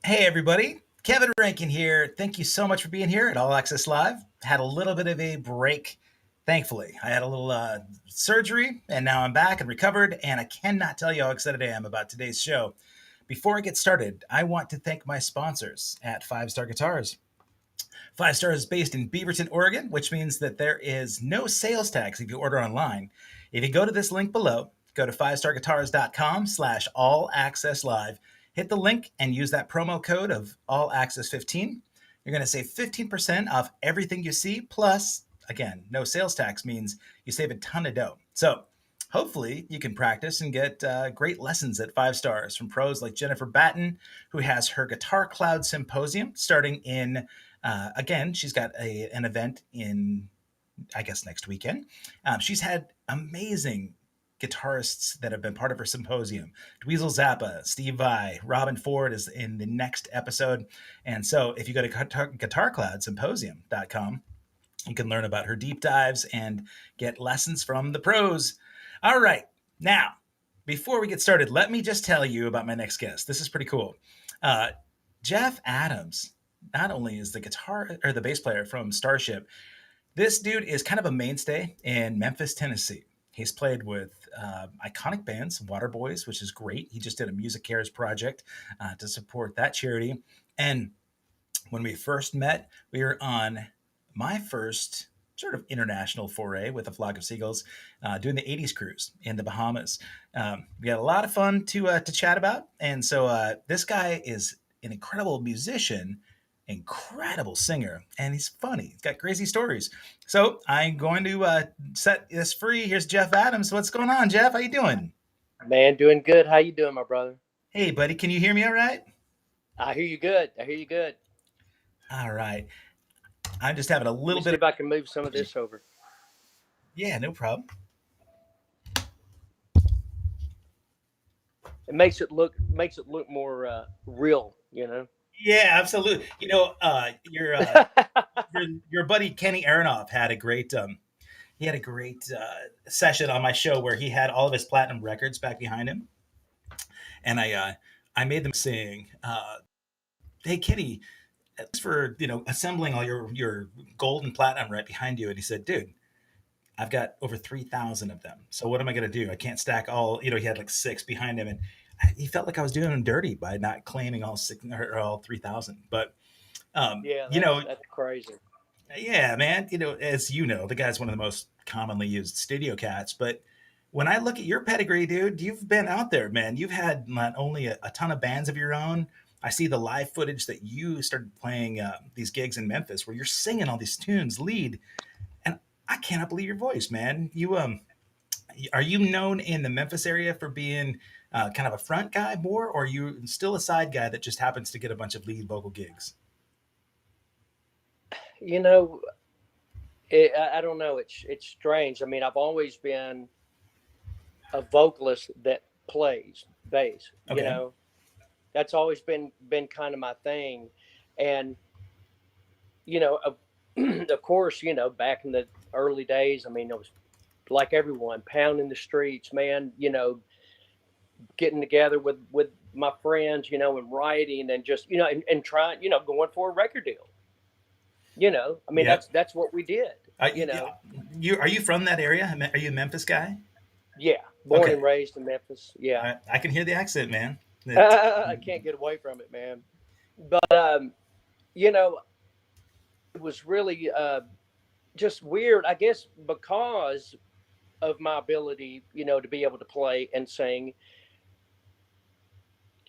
Hey, everybody. Kevin Rankin here. Thank you so much for being here at All Access Live. Had a little bit of a break, thankfully. I had a little surgery, and now I'm back and recovered, and I cannot tell you how excited I am about today's show. Before I get started, I want to thank my sponsors at Five Star Guitars. Five Star is based in Beaverton, Oregon, which means that there is no sales tax if you order online. If you go to this link below, go to fivestarguitars.com all access live, hit the link and use that promo code of all access 15. You're going to save 15% off everything you see. Plus, again, no sales tax means you save a ton of dough. So hopefully you can practice and get great lessons at Five Stars from pros like Jennifer Batten, who has her Guitar Cloud Symposium starting in again, she's got an event in, I guess, next weekend. She's had amazing guitarists that have been part of her symposium. Dweezil Zappa, Steve Vai, Robin Ford is in the next episode. And so if you go to guitarcloudsymposium.com, you can learn about her deep dives and get lessons from the pros. All right. Now, before we get started, let me just tell you about my next guest. This is pretty cool. Jeff Adams not only is the guitar or the bass player from Starship, this dude is kind of a mainstay in Memphis, Tennessee. He's played with iconic bands, Waterboys, which is great. He just did a Music Cares project to support that charity. And when we first met, we were on my first sort of international foray with a flock of seagulls, doing the '80s cruise in the Bahamas. We had a lot of fun to chat about, and so this guy is an incredible musician, incredible singer, and he's funny. He's got crazy stories. So I'm going to set this free. Here's Jeff Adams. What's going on, Jeff? How you doing? Man, doing good. How you doing, my brother? Hey, buddy. Can you hear me all right? I hear you good. I hear you good. All right. I'm just having a Let me little see bit of. if I can move some of this over. Yeah, no problem. It makes it look more real, you know. Yeah, absolutely. Your buddy Kenny Aronoff had a great session on my show where he had all of his platinum records back behind him, and I made them sing. Hey, Kenny, thanks for assembling all your gold and platinum right behind you. And he said, dude, I've got over 3,000 of them. So what am I going to do? I can't stack all. He had like six behind him, and he felt like I was doing him dirty by not claiming all six or all 3,000. But um, Yeah, you know, that's crazy. yeah, man. As you know, the guy's one of the most commonly used studio cats. But when I look at your pedigree, dude, you've been out there, man. You've had not only a ton of bands of your own. I see the live footage that you started playing these gigs in Memphis, where you're singing all these tunes, lead, and I cannot believe your voice, man. Are you known in the Memphis area for being kind of a front guy more, or are you still a side guy that just happens to get a bunch of lead vocal gigs? You know, I don't know. It's strange. I mean, I've always been a vocalist that plays bass. Okay. That's always been kind of my thing, and of, of course, back in the early days. I mean, it was like everyone pounding the streets, man. Getting together with my friends, and writing and just and trying, going for a record deal. I mean Yep. that's what we did. Uh, You y- know, are you from that area? Are you a Memphis guy? yeah, born and Okay. raised in Memphis. Yeah, I can hear the accent, man. It, I can't get away from it, man. But you know, it was really just weird, I guess, because of my ability, to be able to play and sing.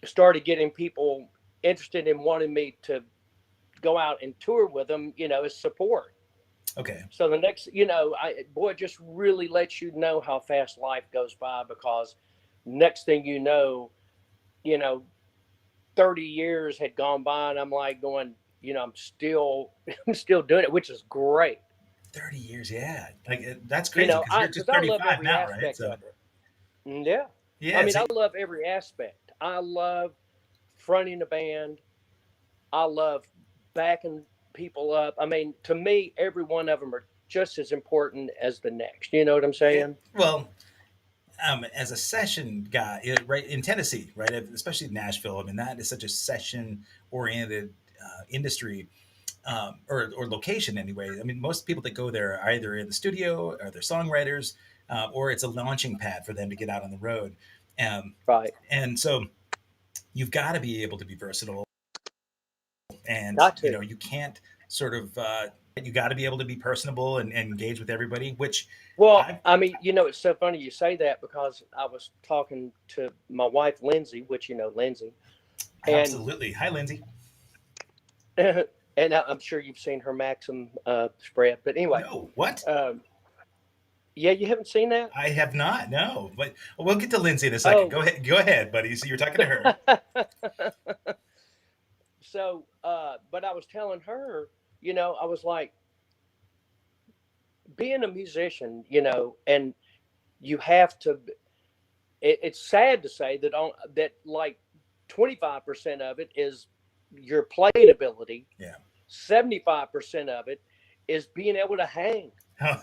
Started getting people interested in wanting me to go out and tour with them, as support. okay. So the next, it just really lets you know how fast life goes by because next thing you know, 30 years had gone by and I'm like going, I'm still, I'm still doing it, which is great. 30 years, yeah. Like that's crazy because you're Because just I love 35 every now, right? aspect So of it. Yeah. I yeah. mean, So I love every aspect. I love fronting a band. I love backing people up. I mean, to me, every one of them are just as important as the next. You know what I'm yeah. saying? Well, as a session guy, right in Tennessee, right, especially Nashville. I mean, that is such a session-oriented industry, or location anyway. I mean, most people that go there are either in the studio or they're songwriters, or it's a launching pad for them to get out on the road. Um, Right. and so you've got to be able to be versatile, and Got to. you can't sort of you got to be able to be personable and engage with everybody, which Well, I I mean, it's so funny you say that because I was talking to my wife, Lindsay, which Lindsay, and absolutely. Hi, Lindsay. and I'm sure you've seen her Maxim spread. But anyway, No, what? um, yeah, you haven't seen that? I have not. No, but we'll get to Lindsay in a second. Oh, Go ahead, buddy. So you're talking to her. so, but I was telling her, I was like, being a musician, and you have to. It's sad to say that like 25% of it is your playing ability. Yeah. 75% of it is being able to hang. Huh.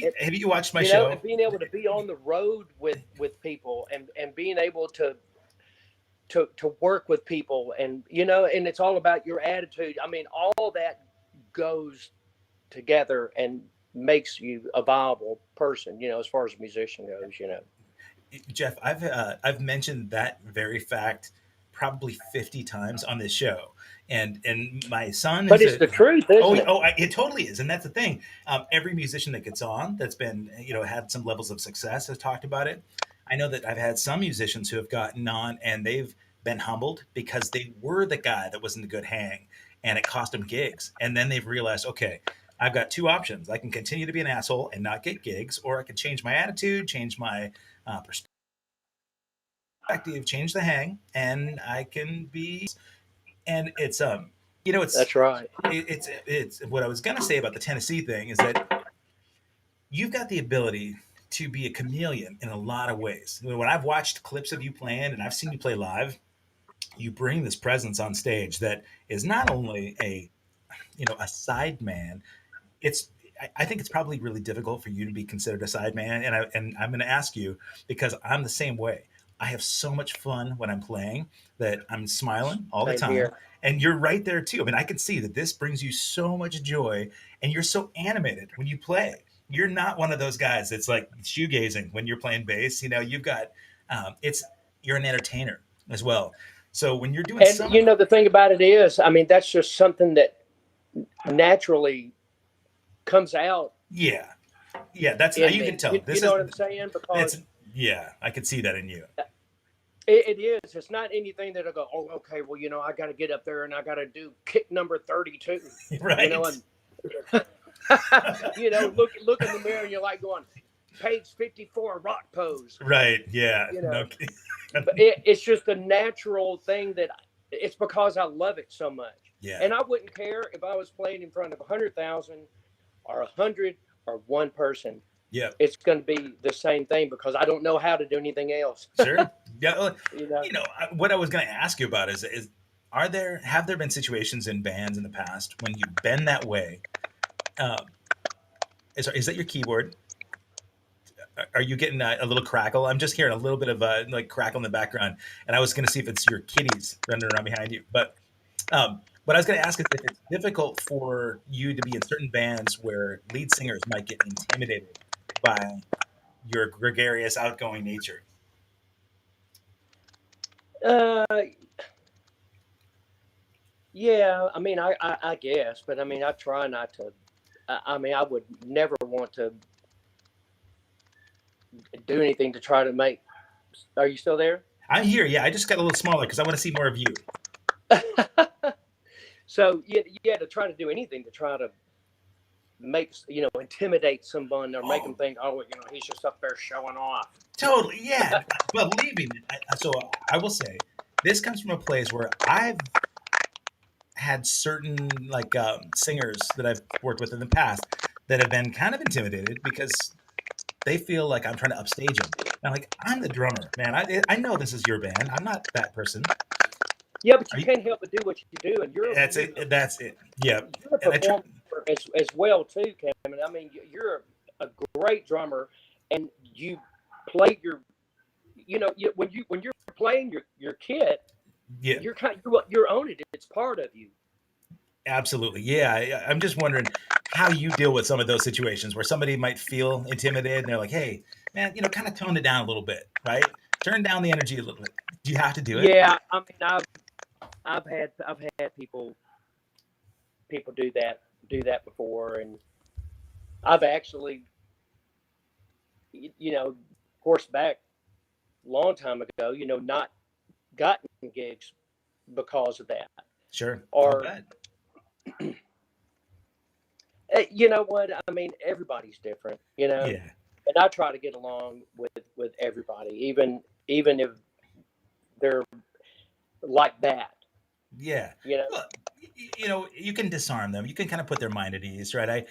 And, Have you watched my and show? being able to be on the road with people and being able to work with people, and and it's all about your attitude. I mean, all that goes together and makes you a viable person, as far as a musician goes. Jeff, I've mentioned that very fact probably 50 times on this show, and my son But is it's a the truth, isn't it? it totally is, and that's the thing. Every musician that gets on that's been had some levels of success has talked about it. I know that I've had some musicians who have gotten on and they've been humbled because they were the guy that wasn't a good hang, and it cost them gigs, and then they've realized, okay, I've got two options. I can continue to be an asshole and not get gigs, or I can change my attitude, change my perspective, change the hang, and I can be. And it's That's right. it's what I was gonna say about the Tennessee thing is that you've got the ability to be a chameleon in a lot of ways. When I've watched clips of you playing and I've seen you play live, you bring this presence on stage that is not only a sideman. It's I think it's probably really difficult for you to be considered a sideman, and I'm going to ask you because I'm the same way. I have so much fun when I'm playing that I'm smiling all the Same time, here. and you're right there too. I mean, I can see that this brings you so much joy, and you're so animated when you play. You're not one of those guys that's like shoegazing when you're playing bass. You've got it's you're an entertainer as well. So when you're doing And so much, the thing about it is, I mean, that's just something that naturally comes out. yeah, yeah, that's In you can me. tell. You This know is what I'm saying? it's Because yeah, I could see that in you. it is. It's not anything that I go, oh, okay, well, I got to get up there and I got to do kick number 32. Right. And look in the mirror and you're like going, page 54, rock pose. Right. Yeah. You No. know, but it's just a natural thing that it's because I love it so much. Yeah. And I wouldn't care if I was playing in front of 100,000 or 100 or one person. Yeah. It's going to be the same thing because I don't know how to do anything else. Sure. Yeah. you know, What I was going to ask you about is have there been situations in bands in the past when you've been that way? Um, is that your keyboard? Are you getting a little crackle? I'm just hearing a little bit of like crackle in the background, and I was going to see if it's your kitties running around behind you. But what I was going to ask is if it's difficult for you to be in certain bands where lead singers might get intimidated by your gregarious, outgoing nature. uh, yeah, I mean, I guess, but I mean, I try not to. I mean, I would never want to do anything to try to make. Are you still there? I'm here. Yeah, I just got a little smaller because I want to see more of you. So yeah, to try to do anything to try to make intimidate someone or make them think, oh, he's just up there showing off. Totally, yeah. Believe me, so I will say this comes from a place where I've had certain like singers that I've worked with in the past that have been kind of intimidated because they feel like I'm trying to upstage them. And I'm like, I'm the drummer, man. I know this is your band. I'm not that person. Yeah, but you can't help but do what you do, and That's it. That's it. Yeah. You're a performer as well too, Cameron. I mean, you're a great drummer, and you played your, when you're playing your kit, Yeah, you're on it. It's part of you. absolutely. Yeah, I'm just wondering how you deal with some of those situations where somebody might feel intimidated and they're like, "Hey, man, kind of tone it down a little bit, right? Turn down the energy a little bit." Do you have to do it? Yeah, I mean, I've had people do that before, and I've actually, of course, back a long time ago, not gotten gigs because of that. Sure, I'll Or, bet. you know what? I mean, everybody's different, Yeah, and I try to get along with everybody, even if they're like that, yeah. you know. Well, you can disarm them. You can kind of put their mind at ease, right?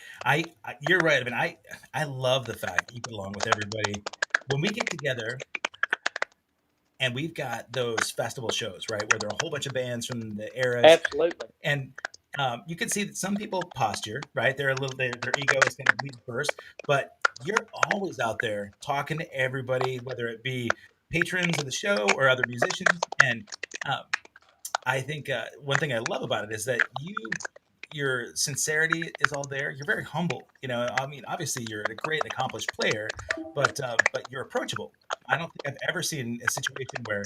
You're right. I mean, I love the fact that you get along with everybody. When we get together and we've got those festival shows, right, where there are a whole bunch of bands from the eras, Absolutely. and you can see that some people posture, right? They're a little, their ego is kind of lead first, but you're always out there talking to everybody, whether it be patrons of the show or other musicians. And um, I think one thing I love about it is that your sincerity is all there. You're very humble. I mean, obviously you're a great and accomplished player, but you're approachable. I don't think I've ever seen a situation where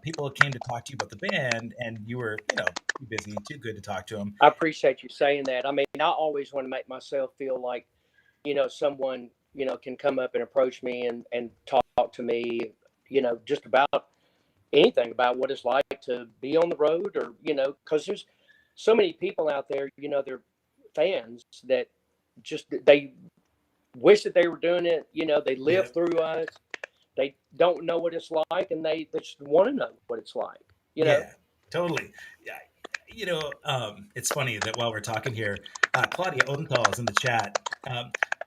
people came to talk to you about the band and you were, too busy, too good to talk to them. I appreciate you saying that. I mean, I always want to make myself feel like, someone, can come up and approach me and talk to me, just about anything about what it's like to be on the road, or, because there's so many people out there, they're fans that just, they wish that they were doing it. They Yeah, live through us. They don't know what it's like, and they just want to know what it's like, you know? yeah, totally. Yeah, it's funny that while we're talking here, Claudia Odenthal is in the chat.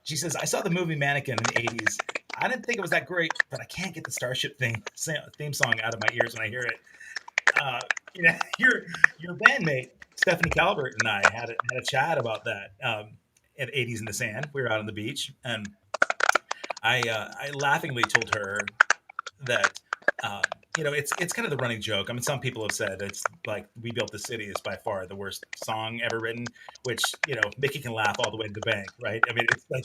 She says, "I saw the movie Mannequin in the '80s. I didn't think it was that great, but I can't get the Starship theme song out of my ears when I hear it." Your bandmate Stephanie Calvert and I had a chat about that at '80s in the Sand. We were out on the beach, and I laughingly told her that it's kind of the running joke. I mean, some people have said it's like "We Built the City" is by far the worst song ever written, which Mickey can laugh all the way to the bank, right? I mean, it's like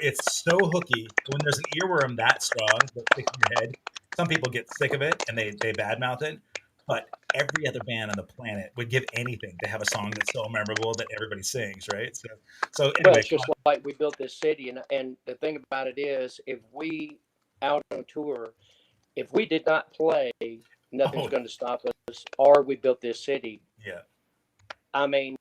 it's so hooky when there's an earworm that strong that sticks in your head. Some people get sick of it and they badmouth it, but every other band on the planet would give anything to have a song that's so memorable that everybody sings, right? So Well, anyway, it's just like We Built This City, and the thing about it is, if we out on tour, if we did not play, nothing's oh going to stop us, or We Built This City. yeah. I mean,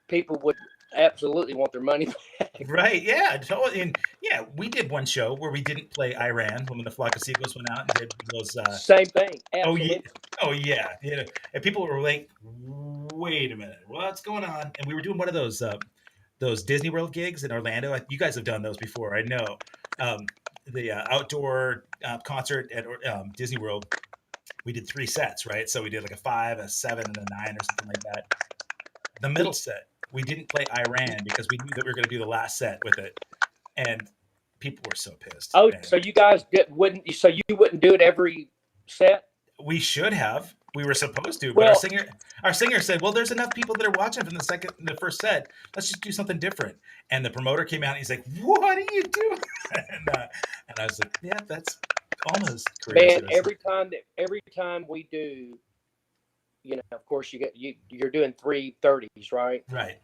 people would absolutely want their money back. Right, yeah, totally, and yeah, we did one show where we didn't play Iran when the Flock of Seagulls went out and did those. Same thing, Oh yeah, absolutely. oh yeah, and people were like, "Wait a minute, what's going on?" And we were doing one of those Disney World gigs in Orlando. You guys have done those before, I know. The outdoor concert at Disney World. We did 3 sets, right? So we did like a 5, a 7, and a 9, or something like that. The middle set, we didn't play Iran because we knew that we were going to do the last set with it, and people were so pissed, Oh, man. so you guys wouldn't do it every set? We should have. We were supposed to, but our Well, singer, our singer said, "Well, there's enough people that are watching from the first set. Let's just do something different." And the promoter came out and he's like, "What are you doing?" And I was like, "Yeah, that's almost man, crazy." every time we do, of course you're doing 330s, right? Right.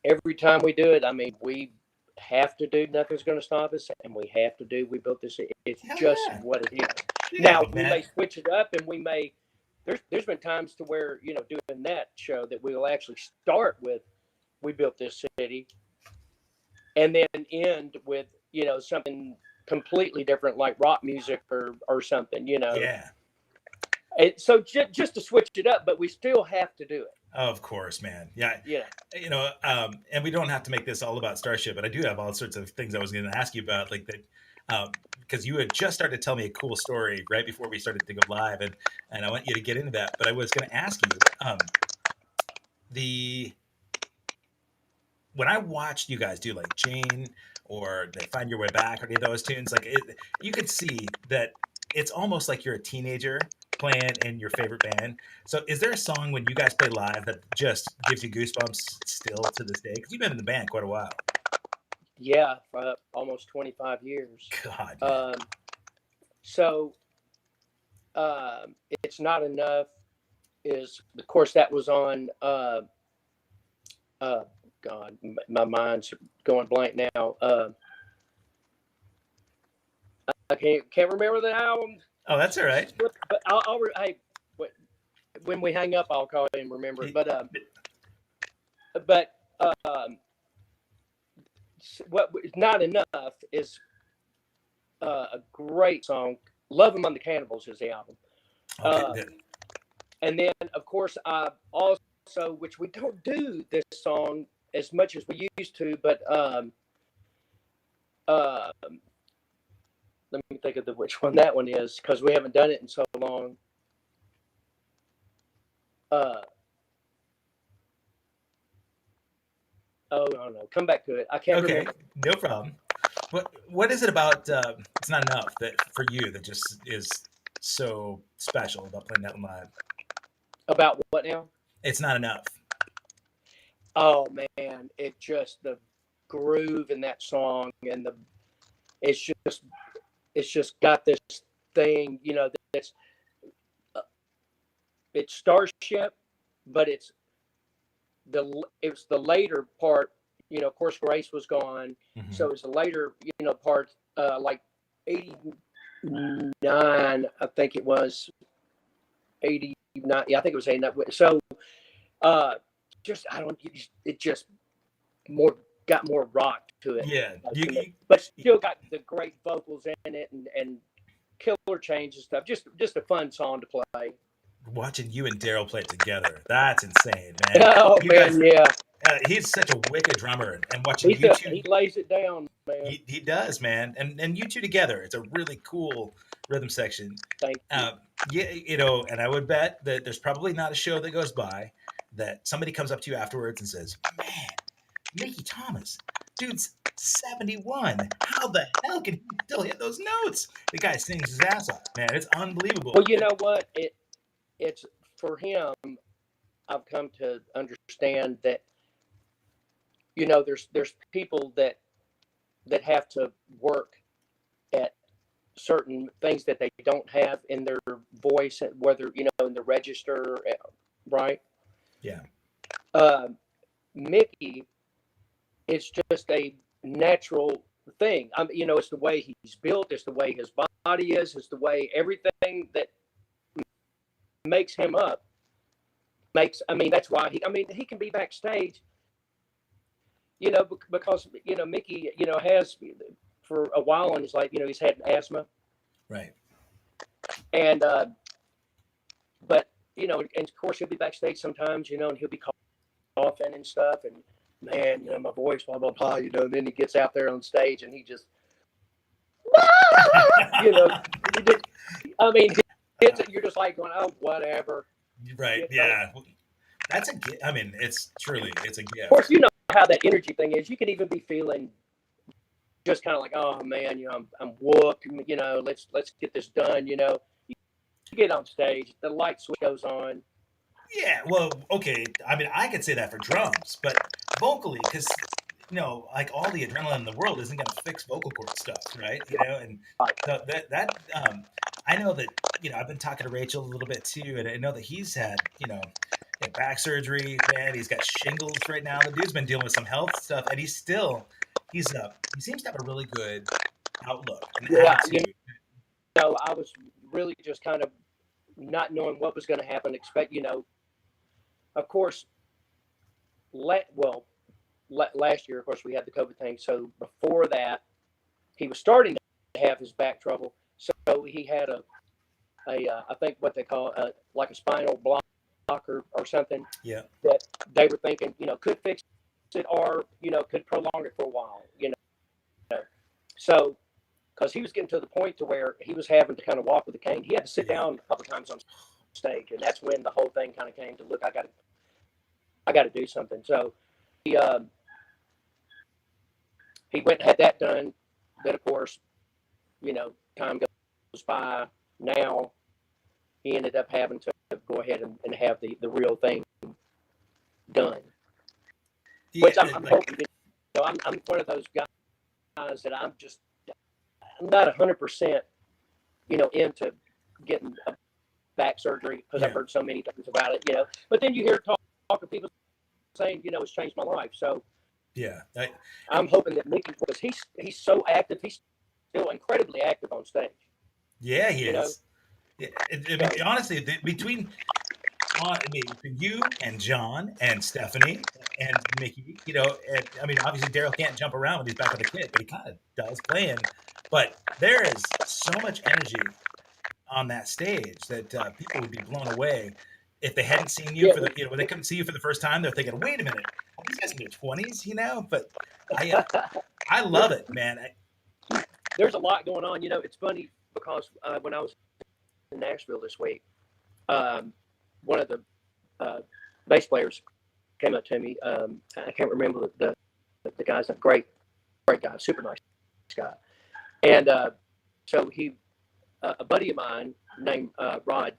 Every time we do it, I mean, we have to do Nothing's Going to Stop Us, and we have to do We Built This. It's Hell just yeah. what it is. Yeah, Now we man. may switch it up, and we may. There's been times to where doing that show that we will actually start with We Built This City, and then end with something completely different, like rock music or something. Yeah. So just to switch it up, but we still have to do it. Of course, man. Yeah. You know. And we don't have to make this all about Starship, but I do have all sorts of things I was going to ask you about, like that, because you had just started to tell me a cool story right before we started to go live, and I want you to get into that. But I was going to ask you, the when I watched you guys do like Jane or they Find Your Way Back, or any of those tunes. Like you could see that it's almost like you're a teenager playing in your favorite band. So is there a song when you guys play live that just gives you goosebumps still to this day? Because you've been in the band quite a while. Yeah, for almost 25 years. God, man. Um, so It's Not Enough is, of course, that was on, uh, God, my mind's going blank now. I can't remember the album. Oh, that's all right. But hey, when we hang up, I'll call you and remember it. But what is Not Enough is a great song. Love Among the Cannibals is the album. Okay, And then, of course, I also, which we don't do this song as much as we used to, but uh, let me think of which one that one is, because we haven't done it in so long. Oh no, come back to it. I can't remember. No problem. What is it about It's Not Enough that for you that just is so special about playing that one live? About what now? It's Not Enough. Oh man, it just the groove in that song, and it's just got this thing, that's it's Starship, but it's the later part. Of course, Grace was gone, so it's the later part, like 89, I think it was 89. Yeah, I think it was 89. So just I don't it just got more rock to it. Yeah, but still got the great vocals in it, and killer change and stuff. Just a fun song to play. Watching you and Daryl play it together, that's insane, man. Oh man, yeah. He's such a wicked drummer, and watching you two, he lays it down, man. He does, man, and you two together, it's a really cool rhythm section. Thank you. Yeah, and I would bet that there's probably not a show that goes by that somebody comes up to you afterwards and says, "Man, Mickey Thomas, dude's 71. How the hell can he still hit those notes? The guy sings his ass off, man. It's unbelievable." Well, you know what? It's for him. I've come to understand that there's people that have to work at certain things that they don't have in their voice, whether in the register, right? Yeah. Mickey, it's just a natural thing. It's the way he's built, it's the way his body is, it's the way everything that makes him up that's why he can be backstage, because Mickey has for a while in his life, he's had asthma, right? And but and of course he'll be backstage sometimes, and he'll be coughing and stuff, and man, my voice, blah blah blah, and then he gets out there on stage and he just you're just like going, oh, whatever. Right. Yeah. That's a gift. It's a gift. Of course, how that energy thing is. You can even be feeling just kind of like, oh man, I'm whooped. Let's get this done. You get on stage, the light switch goes on. Yeah. Well, okay. I could say that for drums, but vocally, because like all the adrenaline in the world isn't going to fix vocal cord stuff, right? And so that I know that I've been talking to Rachel a little bit too, and I know that he's had back surgery, man. He's got shingles right now. The dude's been dealing with some health stuff, and he seems to have a really good outlook and attitude. I was really just kind of not knowing what was going to happen. Of course, last year, of course, we had the COVID thing. So before that, he was starting to have his back trouble. So he had I think what they call like a spinal blocker or something. Yeah. That they were thinking, could fix it, or could prolong it for a while. So because he was getting to the point to where he was having to kind of walk with a cane. He had to sit down a couple times on stage, and that's when the whole thing kind of came to, look, I got to do something. So he he went and had that done. Then, of course, time goes by. Now he ended up having to go ahead and have the real thing done. Yeah, Which I'm hoping, I'm one of those guys that I'm not 100%, into getting a back surgery because I've heard so many things about it, But then you hear talk of people saying, it's changed my life. So yeah, I'm hoping that Mickey, because he's so active, he's still incredibly active on stage. Yeah, he is. Yeah, I mean, honestly, between you and John and Stephanie and Mickey, and, I mean, obviously Daryl can't jump around when he's back on the kit, but he kind of does playing. But there is so much energy on that stage that people would be blown away if they hadn't seen you when they couldn't see you for the first time. They're thinking, "Wait a minute, are these guys in their 20s?" But I love it, man. There's a lot going on. It's funny because when I was in Nashville this week, one of the bass players came up to me. I can't remember the guy's a great guy, super nice guy. And so a buddy of mine named Rod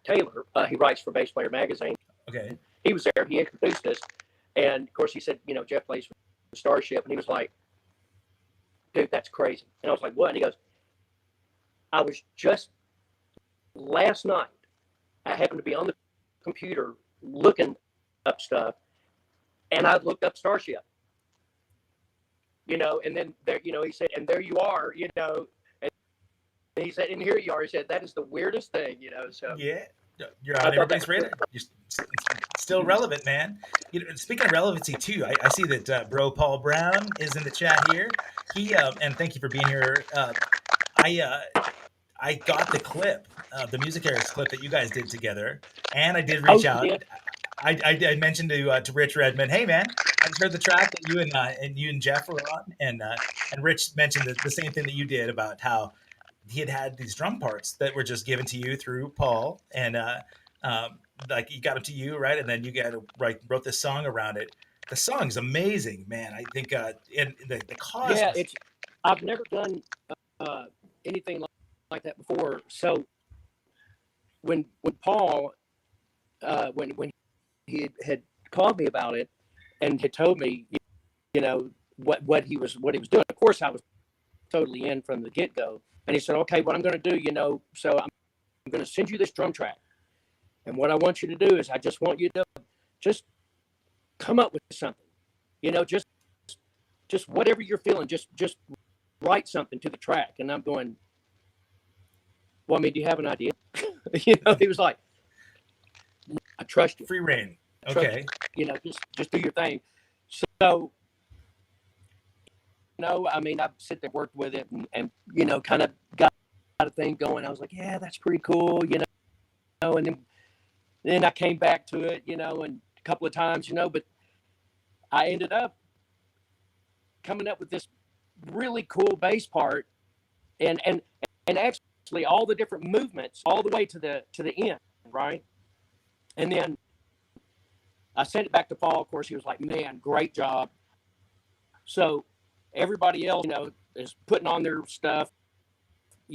Taylor, he writes for Bass Player Magazine. Okay. He was there. He introduced us. And, of course, he said, Jeff plays for Starship. And he was like, dude, that's crazy. And I was like, what? And he goes, I was just last night, I happened to be on the computer looking up stuff, and I looked up Starship. And then there, he said, and there you are, and he said, and here you are. He said, that is the weirdest thing, so. Yeah, you're on everybody's radar. You're still relevant, man. Speaking of relevancy too, I see that bro Paul Brown is in the chat here. He and thank you for being here. I got the clip, the Music Eric's clip that you guys did together, and I did reach out. I mentioned to Rich Redmond, hey man, I just heard the track that you and Jeff were on, and Rich mentioned the same thing that you did about how he had these drum parts that were just given to you through Paul, and like he got them to you, right? And then you wrote this song around it. The song's amazing, man. I think in the cause. Yeah, I've never done anything like that before. So when Paul when he had called me about it and had told me, what he was doing. Of course, I was totally in from the get go. And he said, "Okay, what I'm going to do, so I'm going to send you this drum track, and what I want you to do is I just want you to just come up with something, just whatever you're feeling, just write something to the track." And I'm going, well, I mean, do you have an idea? He was like, I trust you. Free reign. Okay. Just do your thing. So, I mean, I sit there, worked with it, and kind of got a thing going. I was like, yeah, that's pretty cool, and then I came back to it, and a couple of times, but I ended up coming up with this really cool bass part, and actually all the different movements all the way to the end, right? And then I sent it back to Paul. Of course, he was like, man, great job. So everybody else, is putting on their stuff,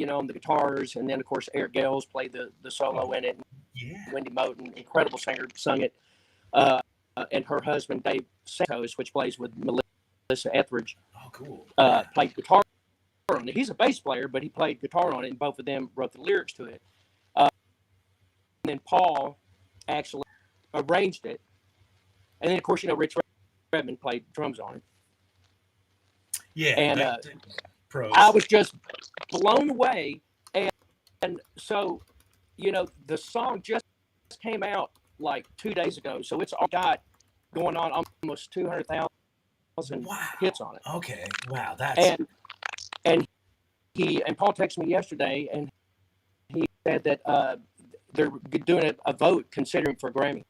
on the guitars. And then, of course, Eric Gales played the solo in it. Yeah. Wendy Moten, incredible singer, sung it. And her husband, Dave Santos, which plays with Melissa Etheridge, cool. played guitar on it. He's a bass player, but he played guitar on it, and both of them wrote the lyrics to it. And then Paul actually arranged it. And then, of course, Rich Redmond played drums on it. Yeah. And pros. I was just blown away. And so, the song just came out like 2 days ago. So it's all got going on almost 200,000 hits on it. Okay. Wow. That's... And Paul texted me yesterday, and he said that they're doing a vote considering for a Grammy.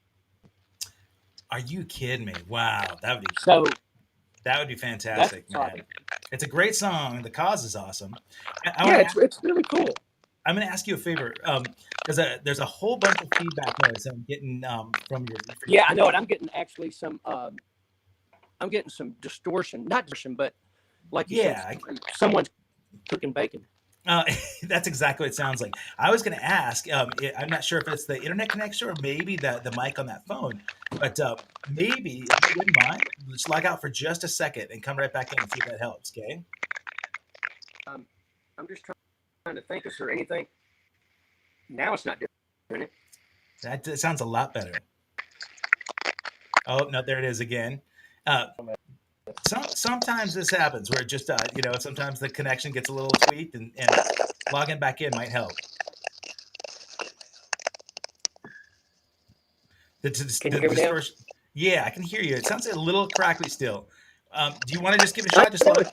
Are you kidding me? Wow. That would be fantastic, man. It's a great song. The cause is awesome. It's really cool. I'm going to ask you a favor. There's a whole bunch of feedback noise I'm getting from your... Yeah, I know it. I'm getting actually some I'm getting some distortion, not distortion, but like you said, Yeah, someone's cooking bacon. that's exactly what it sounds like. I was going to ask. I'm not sure if it's the internet connection or maybe the mic on that phone, but maybe if you wouldn't mind, just log out for just a second and come right back in and see if that helps. Okay. I'm just trying to think. Is there anything? Now it's not doing it. That sounds a lot better. Oh no, there it is again. Uh, sometimes this happens where it just sometimes the connection gets a little tweaked and logging back in might help. Can you hear me now? Yeah, I can hear you. It sounds a little crackly still. Do you want to just give it a shot? Just log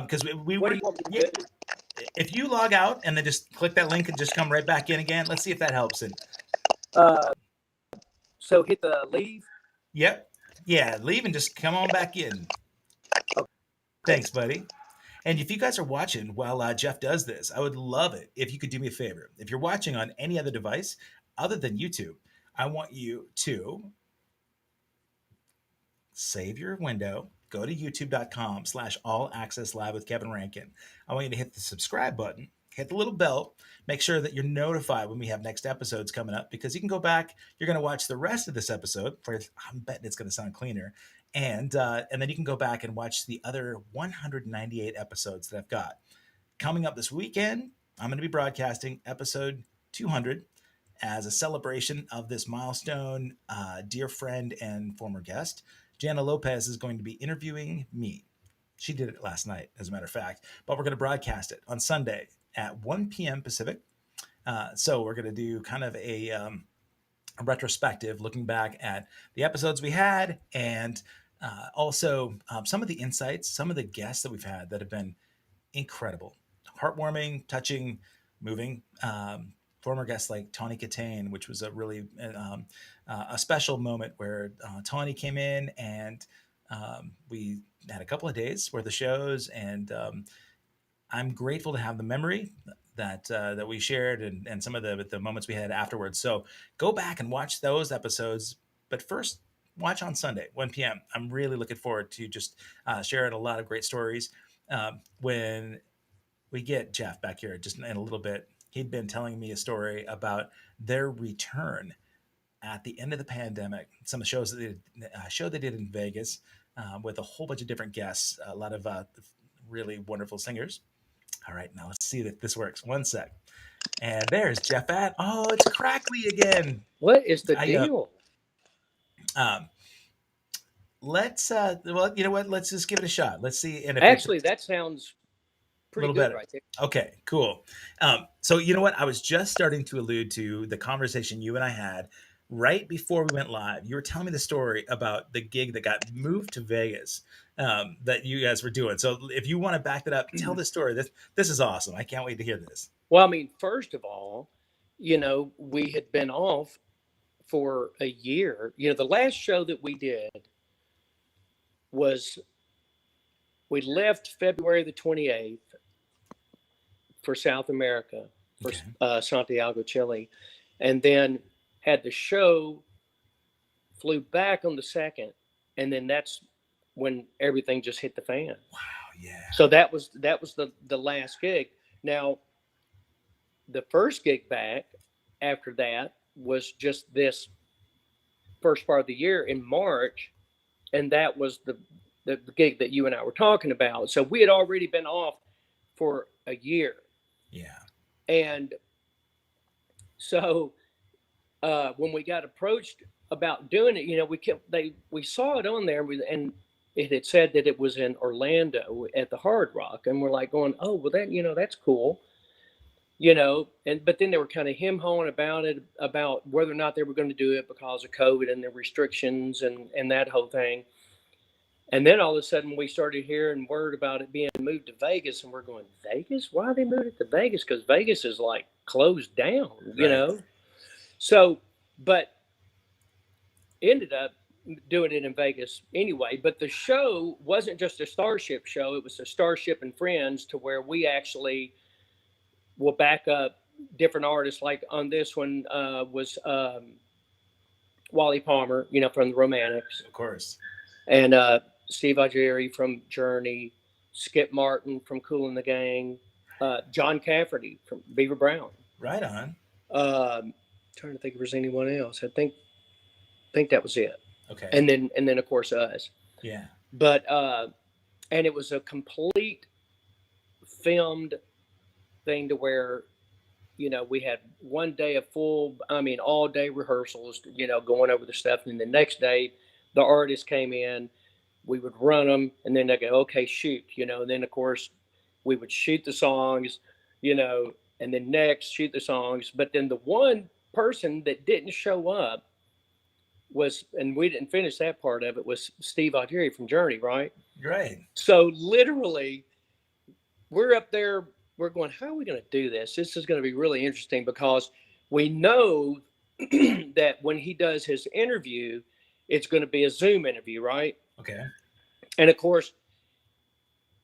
because we What do you want me to do? if you log out and then just click that link and just come right back in again. Let's see if that helps. And so hit the leave. Yep. Yeah, leave and just come on back in. Okay. Thanks, buddy. And if you guys are watching while Jeff does this, I would love it if you could do me a favor. If you're watching on any other device other than YouTube, I want you to save your window, go to youtube.com/allaccesslive with Kevin Rankin. I want you to hit the subscribe button, hit the little bell, make sure that you're notified when we have next episodes coming up, because you can go back, you're going to watch the rest of this episode, I'm betting it's going to sound cleaner, and then you can go back and watch the other 198 episodes that I've got. Coming up this weekend, I'm going to be broadcasting episode 200 as a celebration of this milestone. Dear friend and former guest, Jana Lopez, is going to be interviewing me. She did it last night, as a matter of fact, but we're going to broadcast it on Sunday at 1 p.m. Pacific. So we're going to do kind of a retrospective, looking back at the episodes we had, and also some of the insights, some of the guests that we've had that have been incredible, heartwarming, touching, moving. Former guests like Tawny Katane, which was a really a special moment where Tawny came in and we had a couple of days worth of shows, and I'm grateful to have the memory that we shared and some of the moments we had afterwards. So go back and watch those episodes, but first watch on Sunday, 1 p.m. I'm really looking forward to just sharing a lot of great stories. When we get Jeff back here just in a little bit, he'd been telling me a story about their return at the end of the pandemic. Some of the shows that they did, show they did in Vegas with a whole bunch of different guests, a lot of really wonderful singers. All right, now let's see if this works. One sec. And there's Jeff at. Oh, it's crackly again. What is the deal? Let's well, you know what? Let's just give it a shot. Let's see. And if actually, that sounds pretty good right there. Okay, cool. So you know what? I was just starting to allude to the conversation you and I had right before we went live. You were telling me the story about the gig that got moved to Vegas that you guys were doing. So if you want to back that up, tell the story. This is awesome. I can't wait to hear this. Well, I mean, first of all, we had been off for a year. The last show that we did was, we left February the 28th for South America, for Santiago, Chile, and then had the show, flew back on the 2nd, and then that's when everything just hit the fan. Wow, yeah. So that was the last gig. Now, the first gig back after that was just this first part of the year in March, and that was the gig that you and I were talking about. So we had already been off for a year. Yeah. And so when we got approached about doing it, we saw it on there, and it had said that it was in Orlando at the Hard Rock, and we're like going, oh, well, that that's cool, but then they were kind of hem-hawing about it, about whether or not they were going to do it because of COVID and the restrictions and that whole thing. And then all of a sudden we started hearing word about it being moved to Vegas, and we're going, Vegas? Why they moved it to Vegas? Because Vegas is like closed down, Right. So, but ended up doing it in Vegas anyway. But the show wasn't just a Starship show. It was a Starship and Friends, to where we actually will back up different artists. Like on this one was Wally Palmer, from the Romantics, Of course. and Steve Augeri from Journey, Skip Martin from Kool and the Gang, John Cafferty from Beaver Brown. Right on. Trying to think if there's anyone else. I think that was it. Okay. And then of course us. Yeah. But and it was a complete filmed thing to where we had one day of all day rehearsals, going over the stuff. And the next day, the artists came in, we would run them, and then they go, okay, shoot, and then of course we would shoot the songs, and then next shoot the songs. But then the one person that didn't show up was, and we didn't finish that part of it, was Steve Augeri from Journey, right? Right. So literally, we're up there, we're going, how are we going to do this? This is going to be really interesting because we know that when he does his interview, it's going to be a Zoom interview, right? Okay. And of course,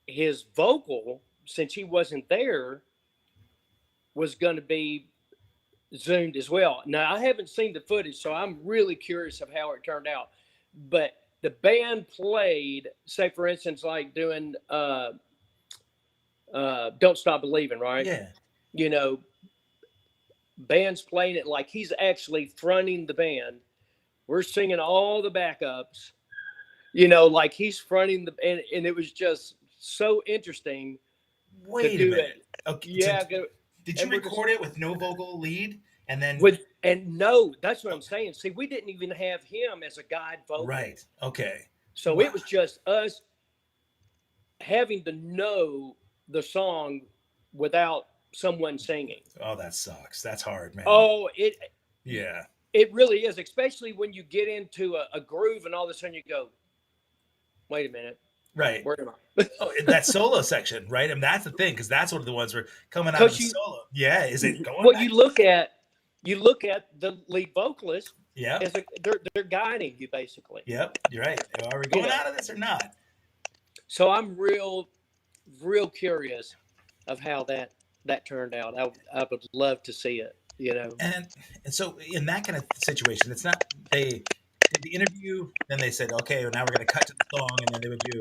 his vocal, since he wasn't there, was going to be Zoomed as well. Now, I haven't seen the footage, so I'm really curious of how it turned out. But the band played, say, for instance, like doing Don't Stop Believing, right? Yeah. Band's playing it like he's actually fronting the band. We're singing all the backups, like he's fronting and it was just so interesting. Wait a minute. Okay. Yeah. So did you record it with no vocal lead? And then no, that's what I'm saying. See, we didn't even have him as a guide vocal. Right. Okay. So It was just us having to know the song without someone singing. Oh, that sucks. That's hard, man. Oh, yeah. It really is, especially when you get into a groove and all of a sudden you go, wait a minute. Right. Where am I? That solo section, right? And that's the thing, because that's one of the ones we're coming out of the solo. Yeah. Is it going? Well, you look at the lead vocalist. Yeah. They're guiding you basically. Yep. You're right. Are we going out of this or not? So I'm real curious of how that turned out. I would love to see it. And so in that kind of situation, it's not they did the interview, then they said, okay, well, now we're going to cut to the song, and then they would do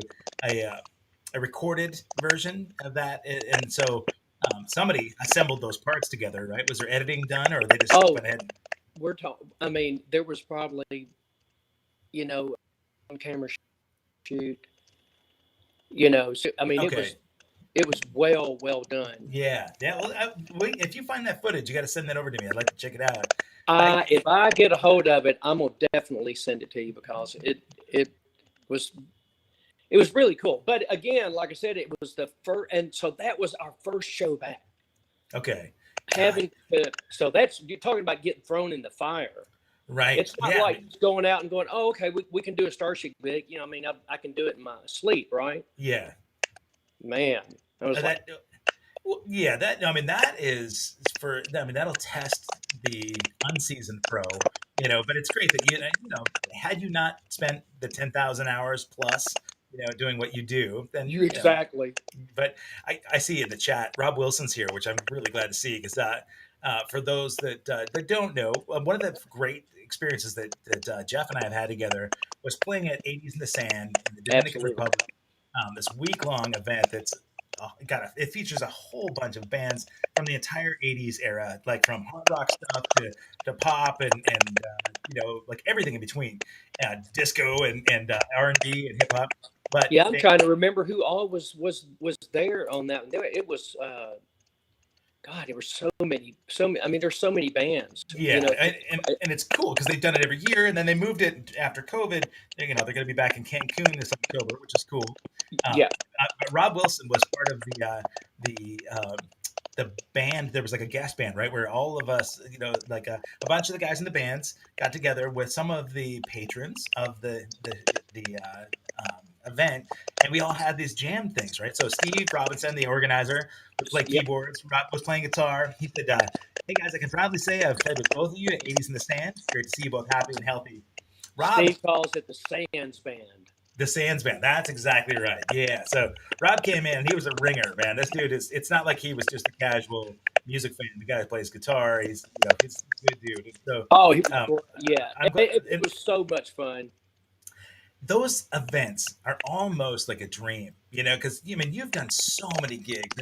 a recorded version of that, and so somebody assembled those parts together, right? Was there editing done, or they just went ahead? We're talking. I mean, there was probably, on camera shoot. So, I mean, okay. It was well done. Yeah. Well, if you find that footage, you got to send that over to me. I'd like to check it out. If I get a hold of it, I'm gonna definitely send it to you because it was really cool. But again, like I said, it was the first, and so that was our first show back. Okay. So that's, you're talking about getting thrown in the fire. Right. It's not like going out and going, oh, okay, we can do a Starship big. I can do it in my sleep, right? Yeah. Man. That is that'll test the unseasoned pro, but it's great that had you not spent the 10,000 hours plus, doing what you do, then exactly. But I see in the chat, Rob Wilson's here, which I'm really glad to see, because for those that don't know, one of the great experiences that Jeff and I have had together was playing at 80s in the Sand in the Dominican Republic. This week-long event that's it features a whole bunch of bands from the entire 80s era, like from hard rock stuff to pop and like everything in between, disco and R&B and hip hop. But yeah, I'm trying to remember who all was there on that. It was God, there were so many. I mean, there's so many bands. Yeah, and it's cool because they've done it every year, and then they moved it after COVID. They're going to be back in Cancun this October, which is cool. Yeah. But Rob Wilson was part of the band. There was like a gas band, right, where all of us, like a bunch of the guys in the bands got together with some of the patrons of the event, and we all had these jam things, right? So Steve Robinson, the organizer, would play keyboards. Rob was playing guitar. He said, hey guys, I can proudly say I've played with both of you at 80s in the Sand. Great to see you both happy and healthy. Rob, Steve calls it the Sands Band. The Sands Band. That's exactly right. Yeah. So Rob came in. He was a ringer, man. This dude is. It's not like he was just a casual music fan. The guy plays guitar. He's a good dude. And so, Oh, he was um, great. Yeah, I'm glad. it And was so much fun. those events are almost like a dream, because you've done so many gigs,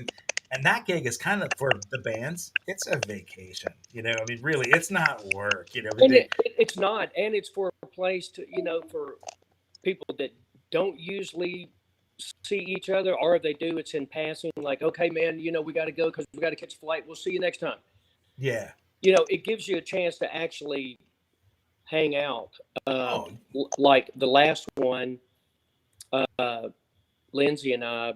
and that gig is kind of for the bands. It's a vacation, really, it's not work, but And they, it's not, and it's for a place to, for people that don't usually see each other, or if they do, it's in passing. Like, okay, man, we got to go because we got to catch a flight. We'll see you next time. yeah. It gives you a chance to actually hang out. Oh, Like the last one, uh, Lindsay and I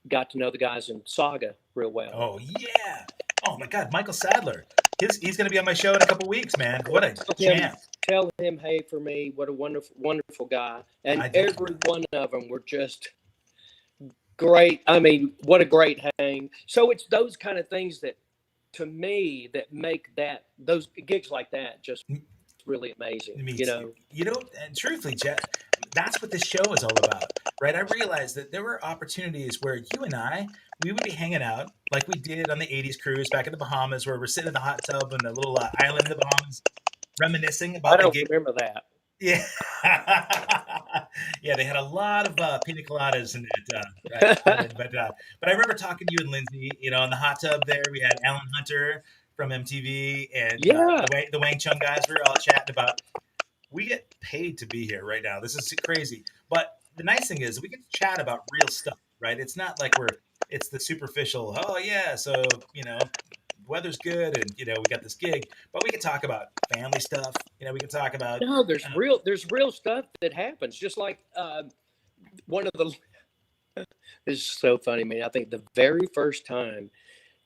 got to know the guys in Saga real well. oh yeah. Oh my God, Michael Sadler. He's going to be on my show in a couple weeks, man. What a Tell him, champ. tell him, hey, for me, what a wonderful, wonderful guy. And I definitely every one of them were just great. I mean, what a great hang. So it's those kind of things that, to me, that make those gigs like that just really amazing. Me too. And truthfully, Jeff, that's what this show is all about, right? I realized that there were opportunities where you and we would be hanging out like we did on the 80s cruise back in the Bahamas, where we're sitting in the hot tub on the little island in the Bahamas, reminiscing I about the don't gig. remember that. Yeah. Yeah, they had a lot of pina coladas in it. Right? But I remember talking to you and Lindsay, in the hot tub there. We had Alan Hunter from MTV and Yeah. the Wang Chung guys. We were all chatting about, we get paid to be here right now. This is crazy. But the nice thing is we get to chat about real stuff, right? It's not like it's the superficial, oh yeah, so, weather's good and, we got this gig, but we can talk about family stuff. We can talk about, No, there's real stuff that happens. Just like one of the this is so funny, man. I think the very first time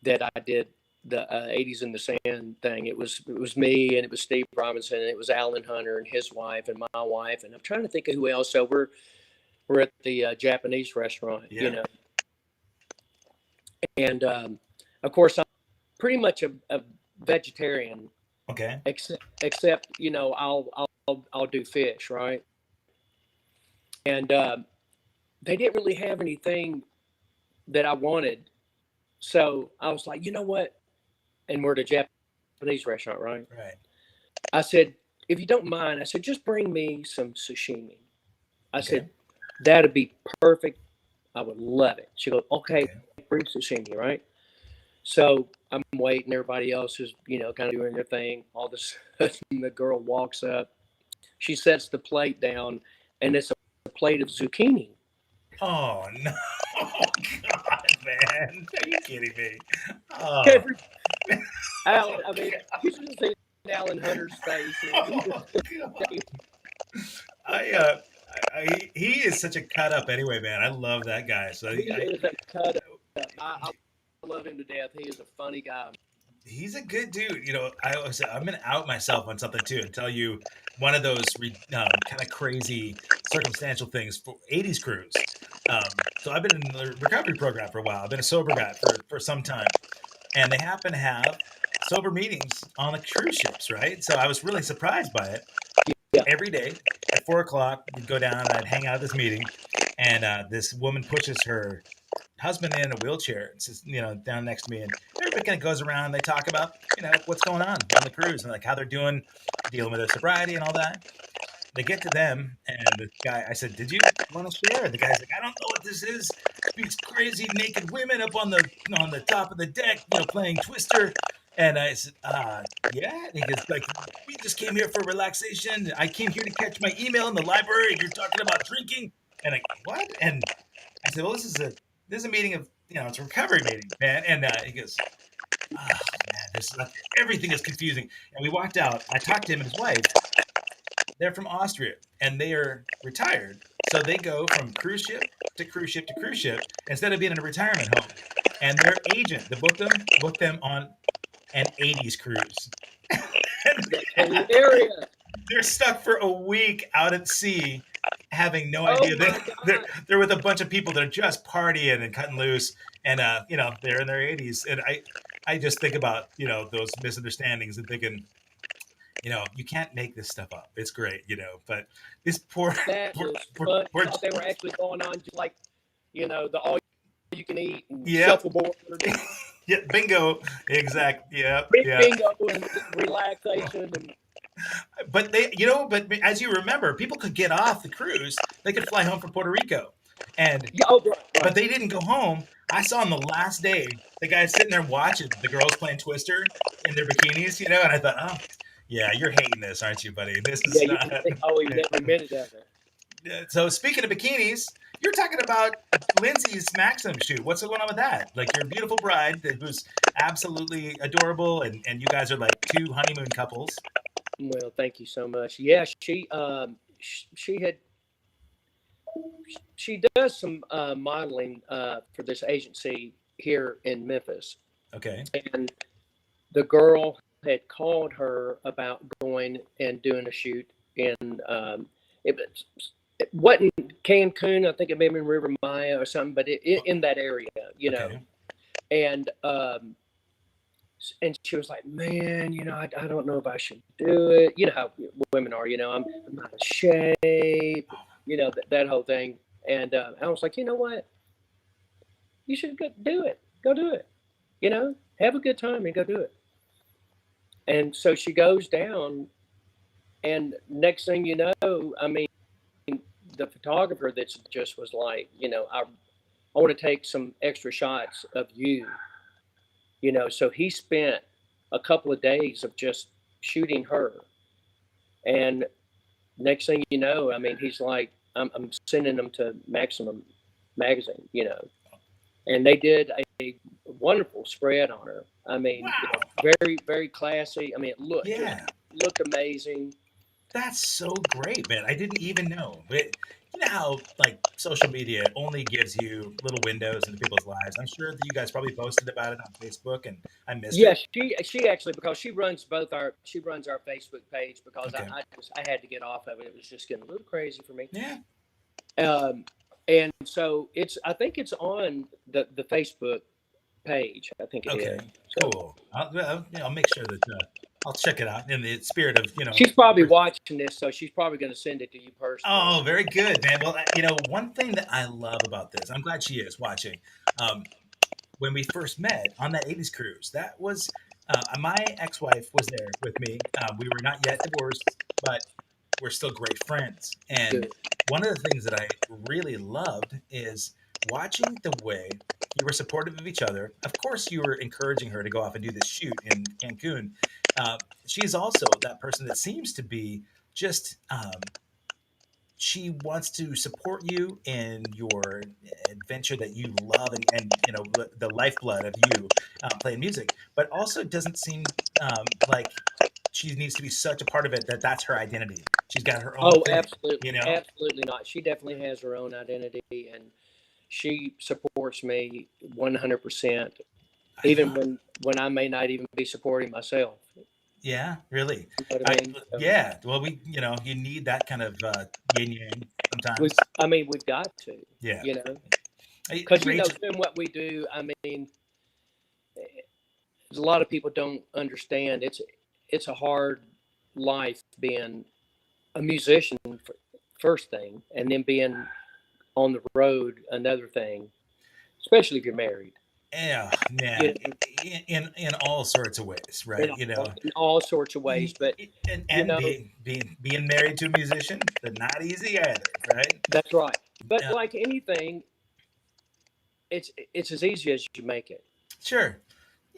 that I did the 80s in the Sand thing, it was me and it was Steve Robinson and it was Alan Hunter and his wife and my wife, and I'm trying to think of who else. So we're at the Japanese restaurant, yeah. and of course I'm pretty much a vegetarian, Okay. except I'll do fish, right? And they didn't really have anything that I wanted, so I was like, you know what? And we're at a Japanese restaurant, right? Right. I said, if you don't mind, I said, just bring me some sashimi. I Okay. said, that'd be perfect. I would love it. She goes, okay, Okay. bring sashimi, right? So I'm waiting. Everybody else is, kind of doing their thing. All of a sudden, the girl walks up. She sets the plate down, and it's a plate of zucchini. Oh no. Oh God, man. Are you kidding me? Oh, Every, Alan, I mean, you should have seen Alan Hunter's face. oh God. He is such a cut up anyway, man. I love that guy. So He is a cut up. I love him to death. He is a funny guy. he's a good dude. I'm gonna out myself on something too and tell you one of those kind of crazy circumstantial things for 80s cruise. So I've been in the recovery program for a while. I've been a sober guy for some time, and they happen to have sober meetings on the cruise ships, right? So I was really surprised by it. Yeah. Every day at 4 o'clock, we'd go down and I'd hang out at this meeting, and this woman pushes her husband in a wheelchair and sits, down next to me, and everybody kind of goes around and they talk about, what's going on the cruise and like how they're doing, dealing with their sobriety and all that. They get to them, and the guy, I said, "Did you want to share?" And the guy's like, "I don't know what this is. These crazy naked women up on the top of the deck, playing Twister." And I said, "Yeah." And he goes, "Like, we just came here for relaxation. I came here to catch my email in the library, and you're talking about drinking." And I, what? And I said, "Well, this is a meeting of, it's a recovery meeting, man." And he goes, "Oh man, everything is confusing." And we walked out. I talked to him and his wife. They're from Austria and they are retired. So they go from cruise ship to cruise ship to cruise ship instead of being in a retirement home. And their agent that booked them on an 80s cruise. Hilarious. They're stuck for a week out at sea, having no idea that they're with a bunch of people that are just partying and cutting loose. And, they're in their 80s. And I just think about, those misunderstandings and thinking, you can't make this stuff up. It's great, but this poor, That poor, was poor, fun. poor I thought they were actually going on just like, the all you can eat and yep, shuffleboard, yeah, bingo, exact, yep, big yeah. bingo and relaxation and But but as you remember, people could get off the cruise. They could fly home from Puerto Rico, and yeah, oh right, but right. they didn't go home. I saw on the last day the guys sitting there watching the girls playing Twister in their bikinis, and I thought, oh, yeah, you're hating this, aren't you, buddy? This Yeah, is you not. can see every minute of it. So speaking of bikinis, you're talking about Lindsay's Maxim shoot. What's going on with that? Like your beautiful bride, who's absolutely adorable, and you guys are like two honeymoon couples. Well, thank you so much. Yeah, she does some modeling for this agency here in Memphis, Okay. and the girl had called her about going and doing a shoot in it, it wasn't Cancun, I think it may have been River Maya or something, but in that area, Okay. and she was like, man, I don't know if I should do it. You know how women are, I'm not in shape, that whole thing. And I was like, you know what? You should go do it. Go do it. Have a good time and go do it. And so she goes down, and next thing you know, I mean, the photographer that's just was like, I want to take some extra shots of you, So he spent a couple of days of just shooting her. And next thing you know, I mean, he's like, I'm sending them to Maximum magazine, and they did a wonderful spread on her. I mean, Wow. very, very classy. I mean, it Yeah. looked amazing. That's so great, man. I didn't even know. But you know how like social media only gives you little windows into people's lives. I'm sure that you guys probably posted about it on Facebook and I missed it. Yes, she actually, because she runs our Facebook page, because Okay. I had to get off of it. It was just getting a little crazy for me. Yeah. Um, and so I think it's on the Facebook page. I think it is. Okay. So Cool. I'll make sure that I'll check it out in the spirit of she's probably watching this, so she's probably going to send it to you personally. Oh, very good, man. Well, one thing that I love about this, I'm glad she is watching. Um, when we first met on that 80s cruise, that was my ex-wife was there with me. We were not yet divorced, but we're still great friends. And Good. one of the things that I really loved is watching the way you were supportive of each other. Of course, you were encouraging her to go off and do this shoot in Cancun. She's also that person that seems to be just she wants to support you in your adventure that you love and the lifeblood of you playing music, but also doesn't seem like she needs to be such a part of it that that's her identity. She's got her own Oh, thing, absolutely, you know. absolutely not. She definitely has her own identity, and she supports me 100%, I even love. when I may not even be supporting myself. Yeah, really. You know what I mean? So Yeah. Well, you need that kind of yin yang sometimes. we've got to, Yeah. you know, Hey, because Rachel. doing what we do. I mean, a lot of people don't understand. It's a hard life being a musician, first thing, and then being on the road, another thing, especially if you're married. Yeah, You man. know, In all sorts of ways, in right? in all sorts of ways. But And being married to a musician, but not easy either, right? that's right. But Yeah, like anything, it's as easy as you make it. sure.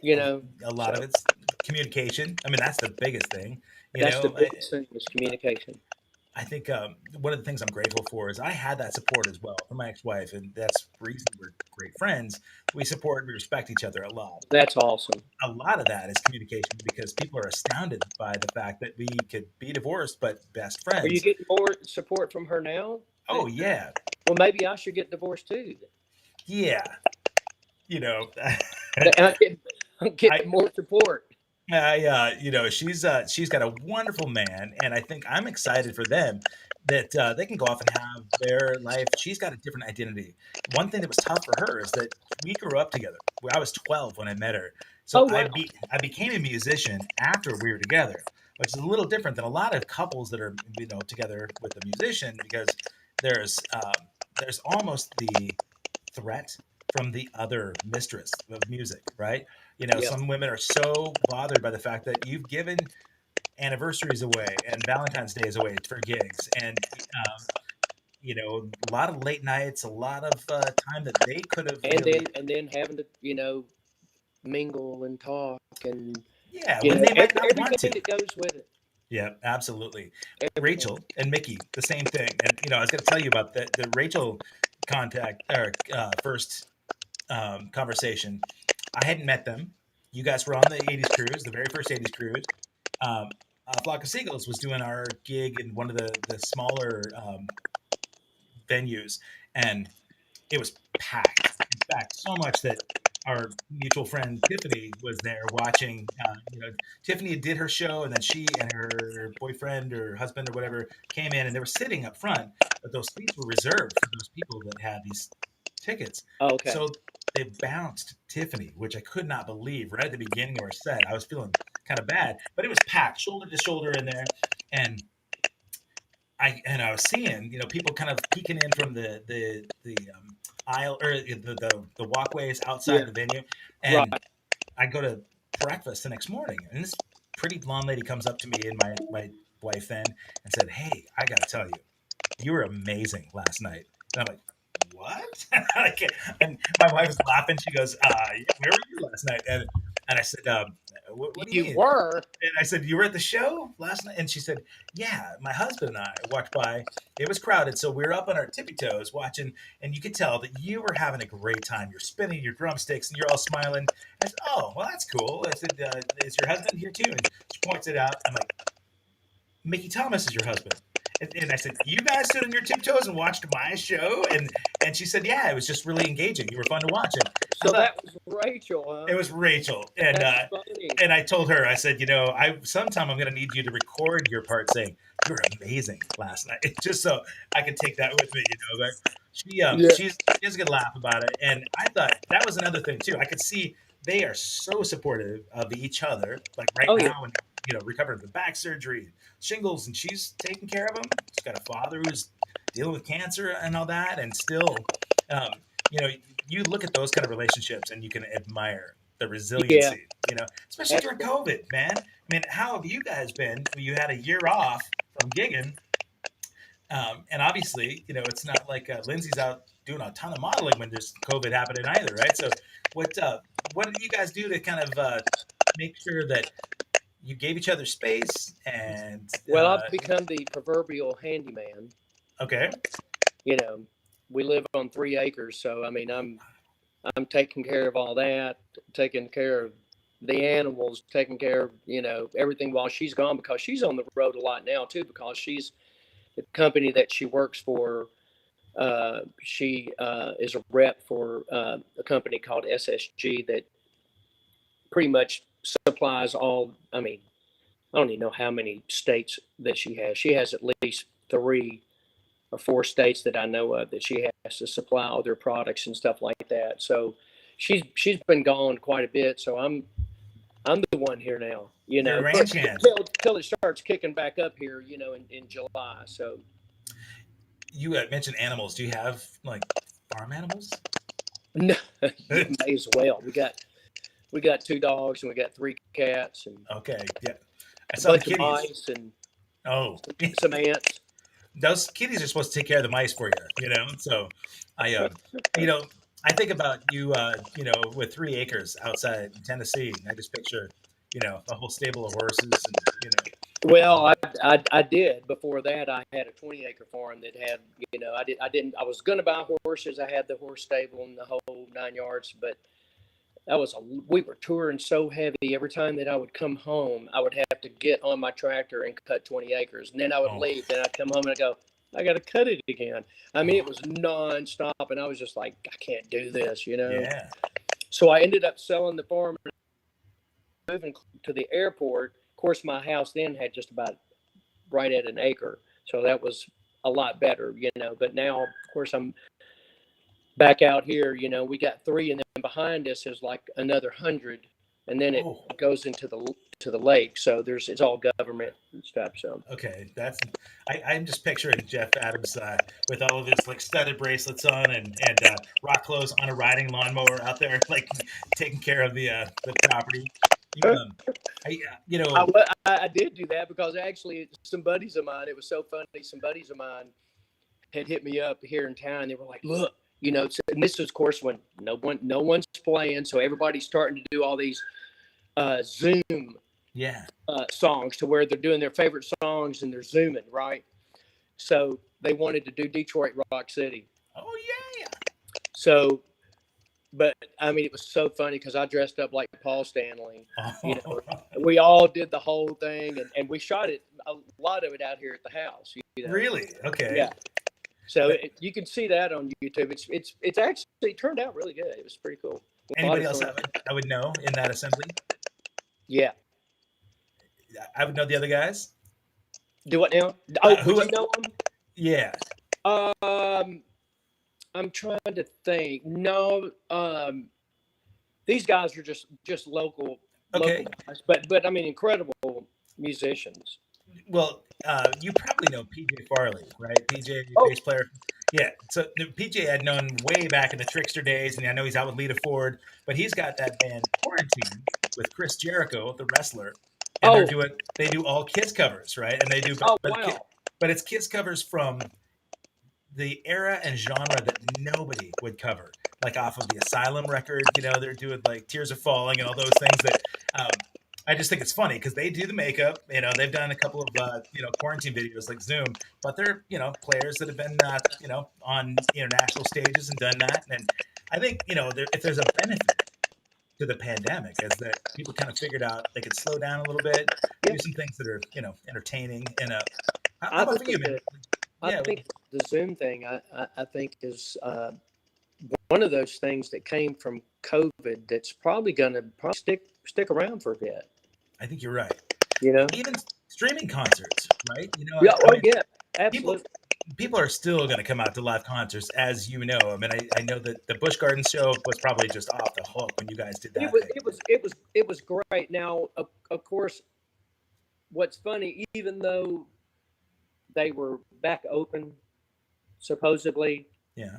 You know, A lot of so it's communication. I mean, that's the biggest thing. You that's the know, biggest thing is communication. I think one of the things I'm grateful for is I had that support as well from my ex-wife, and that's the reason we're great friends. We support, we respect each other a lot. That's awesome. A lot of that is communication because people are astounded by the fact that we could be divorced but best Are you friends. getting more support from her now? Oh yeah, Well, maybe I should get divorced too. yeah. You know, I'm getting, I'm I getting more support. she's got a wonderful man, and I think I'm excited for them that they can go off and have their life. She's got a different identity. One thing that was tough for her is that we grew up together. I was 12 when I met her, so Oh wow. I became a musician after we were together. which is a little different than a lot of couples that are together with a musician, because there's almost the threat from the other mistress of music, right? Yeah. Some women are so bothered by the fact that you've given anniversaries away and Valentine's Days away for gigs, and a lot of late nights, a lot of time that they could have really. And then having to, mingle and talk and, Yeah, when they might not want everything to. that goes with it. Yeah, absolutely. Everything. Rachel and Mickey, the same thing. And I was going to tell you about the Rachel contact or first conversation. I hadn't met them. You guys were on the '80s cruise, the very first '80s cruise. Um, Flock of Seagulls was doing our gig in one of the smaller venues, and it was packed. In fact, so much that our mutual friend Tiffany was there watching. Tiffany did her show, and then she and her boyfriend or husband or whatever came in, and they were sitting up front, but those seats were reserved for those people that had these tickets. Oh, okay. So they bounced Tiffany, which I could not believe. Right at the beginning of our set, I was feeling kind of bad, but it was packed, shoulder to shoulder in there, and I was seeing, people kind of peeking in from the aisle or the walkways outside Yeah. the venue, and Right. I go to breakfast the next morning, and this pretty blonde lady comes up to me and my wife then and said, "Hey, I got to tell you, you were amazing last night." And I'm like, "What?" And my wife was laughing. She goes, "Where were you last night?" And I said, what do you mean?" Were. And I said, "You were at the show last night?" And she said, "Yeah, my husband and I walked by. It was crowded, so we were up on our tippy toes watching, and you could tell that you were having a great time. You're spinning your drumsticks, and you're all smiling." I said, "Oh, well, that's cool." I said, "Is your husband here too?" And she points it out. I'm like, "Mickey Thomas is your husband." And I said, "You guys stood on your tiptoes and watched my show?" And she said, "Yeah, it was just really engaging. You were fun to watch." And I So thought, that was Rachel, huh? it was Rachel, and That's funny. and I told her, I said, sometime I'm going to need you to record your part saying you're amazing last night, just so I can take that with me, But Yeah. she has a good laugh about it, and I thought that was another thing too. I could see they are so supportive of each other, like right Oh, yeah. now, when recovering from back surgery, shingles, and she's taking care of him. She's got a father who's dealing with cancer and all that, and still, um, you know, you look at those kind of relationships and you can admire the Yeah. resiliency, especially during Absolutely. COVID, man. I mean, how have you guys been? You had a year off from gigging, and obviously, it's not like Lindsay's out doing a ton of modeling when there's COVID happening either, right? So, what did you guys do to kind of make sure that you gave each other space and Well, I've become the proverbial handyman. okay, We live on 3 acres, so I mean, I'm taking care of all that, taking care of the animals, taking care of everything while she's gone, because she's on the road a lot now too, because she's the company that she works for. She is a rep for a company called SSG that pretty much supplies all. I mean, I don't even know how many states that she has. She has at least 3 or 4 states that I know of that she has to supply all their products and stuff like that. So she's been gone quite a bit. So I'm the one here now, you're a but ranch hand. till it starts kicking back up here, in July. So You mentioned animals. Do you have like farm animals? no, you may as well. We got 2 dogs and we got 3 cats and Okay, yeah. I a saw the bunch of kitties. mice and Oh, some ants. those kitties are supposed to take care of the mice for you. So, I, you know, I think about you, with 3 acres outside in Tennessee. And I just picture, a whole stable of horses, and. Well, I did before that. I had a 20-acre farm that had, I was going to buy horses. I had the horse stable and the whole 9 yards, but we were touring so heavy. Every time that I would come home, I would have to get on my tractor and cut 20 acres. And then I would Oh, leave. Then I'd come home and I'd go, I got to cut it again. I mean, oh, it was nonstop. And I was just like, I can't do this. yeah. So I ended up selling the farm and moving to the airport. Of course, my house then had just about right at an acre. So that was a lot better. But now, of course, I'm back out here. We got 3, and then behind us is like another 100 and then it Oh, goes into the lake. So it's all government stuff. So okay. I'm just picturing Jeff Adams with all of his like studded bracelets on and rock clothes on a riding lawnmower out there, like taking care of the property. You, you know, I did do that because actually some buddies of mine. It was so funny. Some buddies of mine had hit me up here in town. They were like, "Look, and this is, of course, when no one's playing, so everybody's starting to do all these Zoom yeah. songs to where they're doing their favorite songs and they're zooming, right? So they wanted to do Detroit Rock City. Oh yeah. So, but I mean, it was so funny because I dressed up like Paul Stanley. You know, Oh, we all did the whole thing, and we shot it, a lot of it out here at the house. really? Okay. Yeah. So But you can see that on YouTube. It's actually turned out really good. It was pretty cool. A lot anybody of else fun. I would know in that assembly? Yeah. I would know the other guys. Do what now? Oh, would Who? you know them? Yeah. I'm trying to think. No, these guys are just local Okay. guys, but I mean incredible musicians. Well, you probably know PJ Farley, right? PJ, Oh, bass player. Yeah. So PJ I'd known way back in the Trickster days, and I know he's out with Lita Ford, but he's got that band Quarantine with Chris Jericho, the wrestler, and oh, they do all Kiss covers, right? And they do, oh, wow. but it's Kiss covers from the era and genre that nobody would cover, like off of the Asylum record. They're doing like Tears Are Falling and all those things that um, I just think it's funny because they do the makeup. They've done a couple of quarantine videos like Zoom, but they're players that have been on international stages and done that. And I think if there's a benefit to the pandemic is that people kind of figured out they could slow down a little bit, Yeah, do some things that are entertaining. And how I about for you, think man? that I Yeah, think the Zoom thing. I think is one of those things that came from COVID. That's probably going to stick around for a bit. I think you're right. You know. Even streaming concerts, right? Yeah. I Oh mean, yeah. people Absolutely. people are still going to come out to live concerts, as you know. I mean, I know that the Busch Gardens show was probably just off the hook when you guys did It that was thing. it was it was it was great. Now, of course, what's funny, even though they were back open, supposedly, Yeah.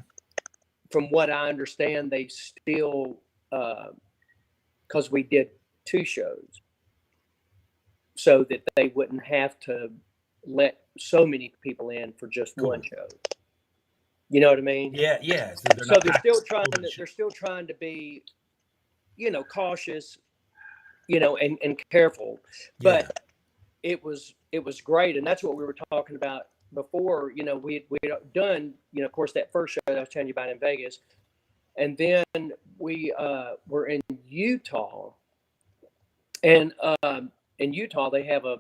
from what I understand, they still, because we did two shows, so that they wouldn't have to let so many people in for just one Cool. show. You know what I mean? Yeah, yeah. So they're So not they're packed still trying over the to show. they're still trying to be, cautious, and careful. Yeah. But it was great, and that's what we were talking about before. We had done, of course, that first show that I was telling you about in Vegas, and then we were in Utah, and in Utah they have a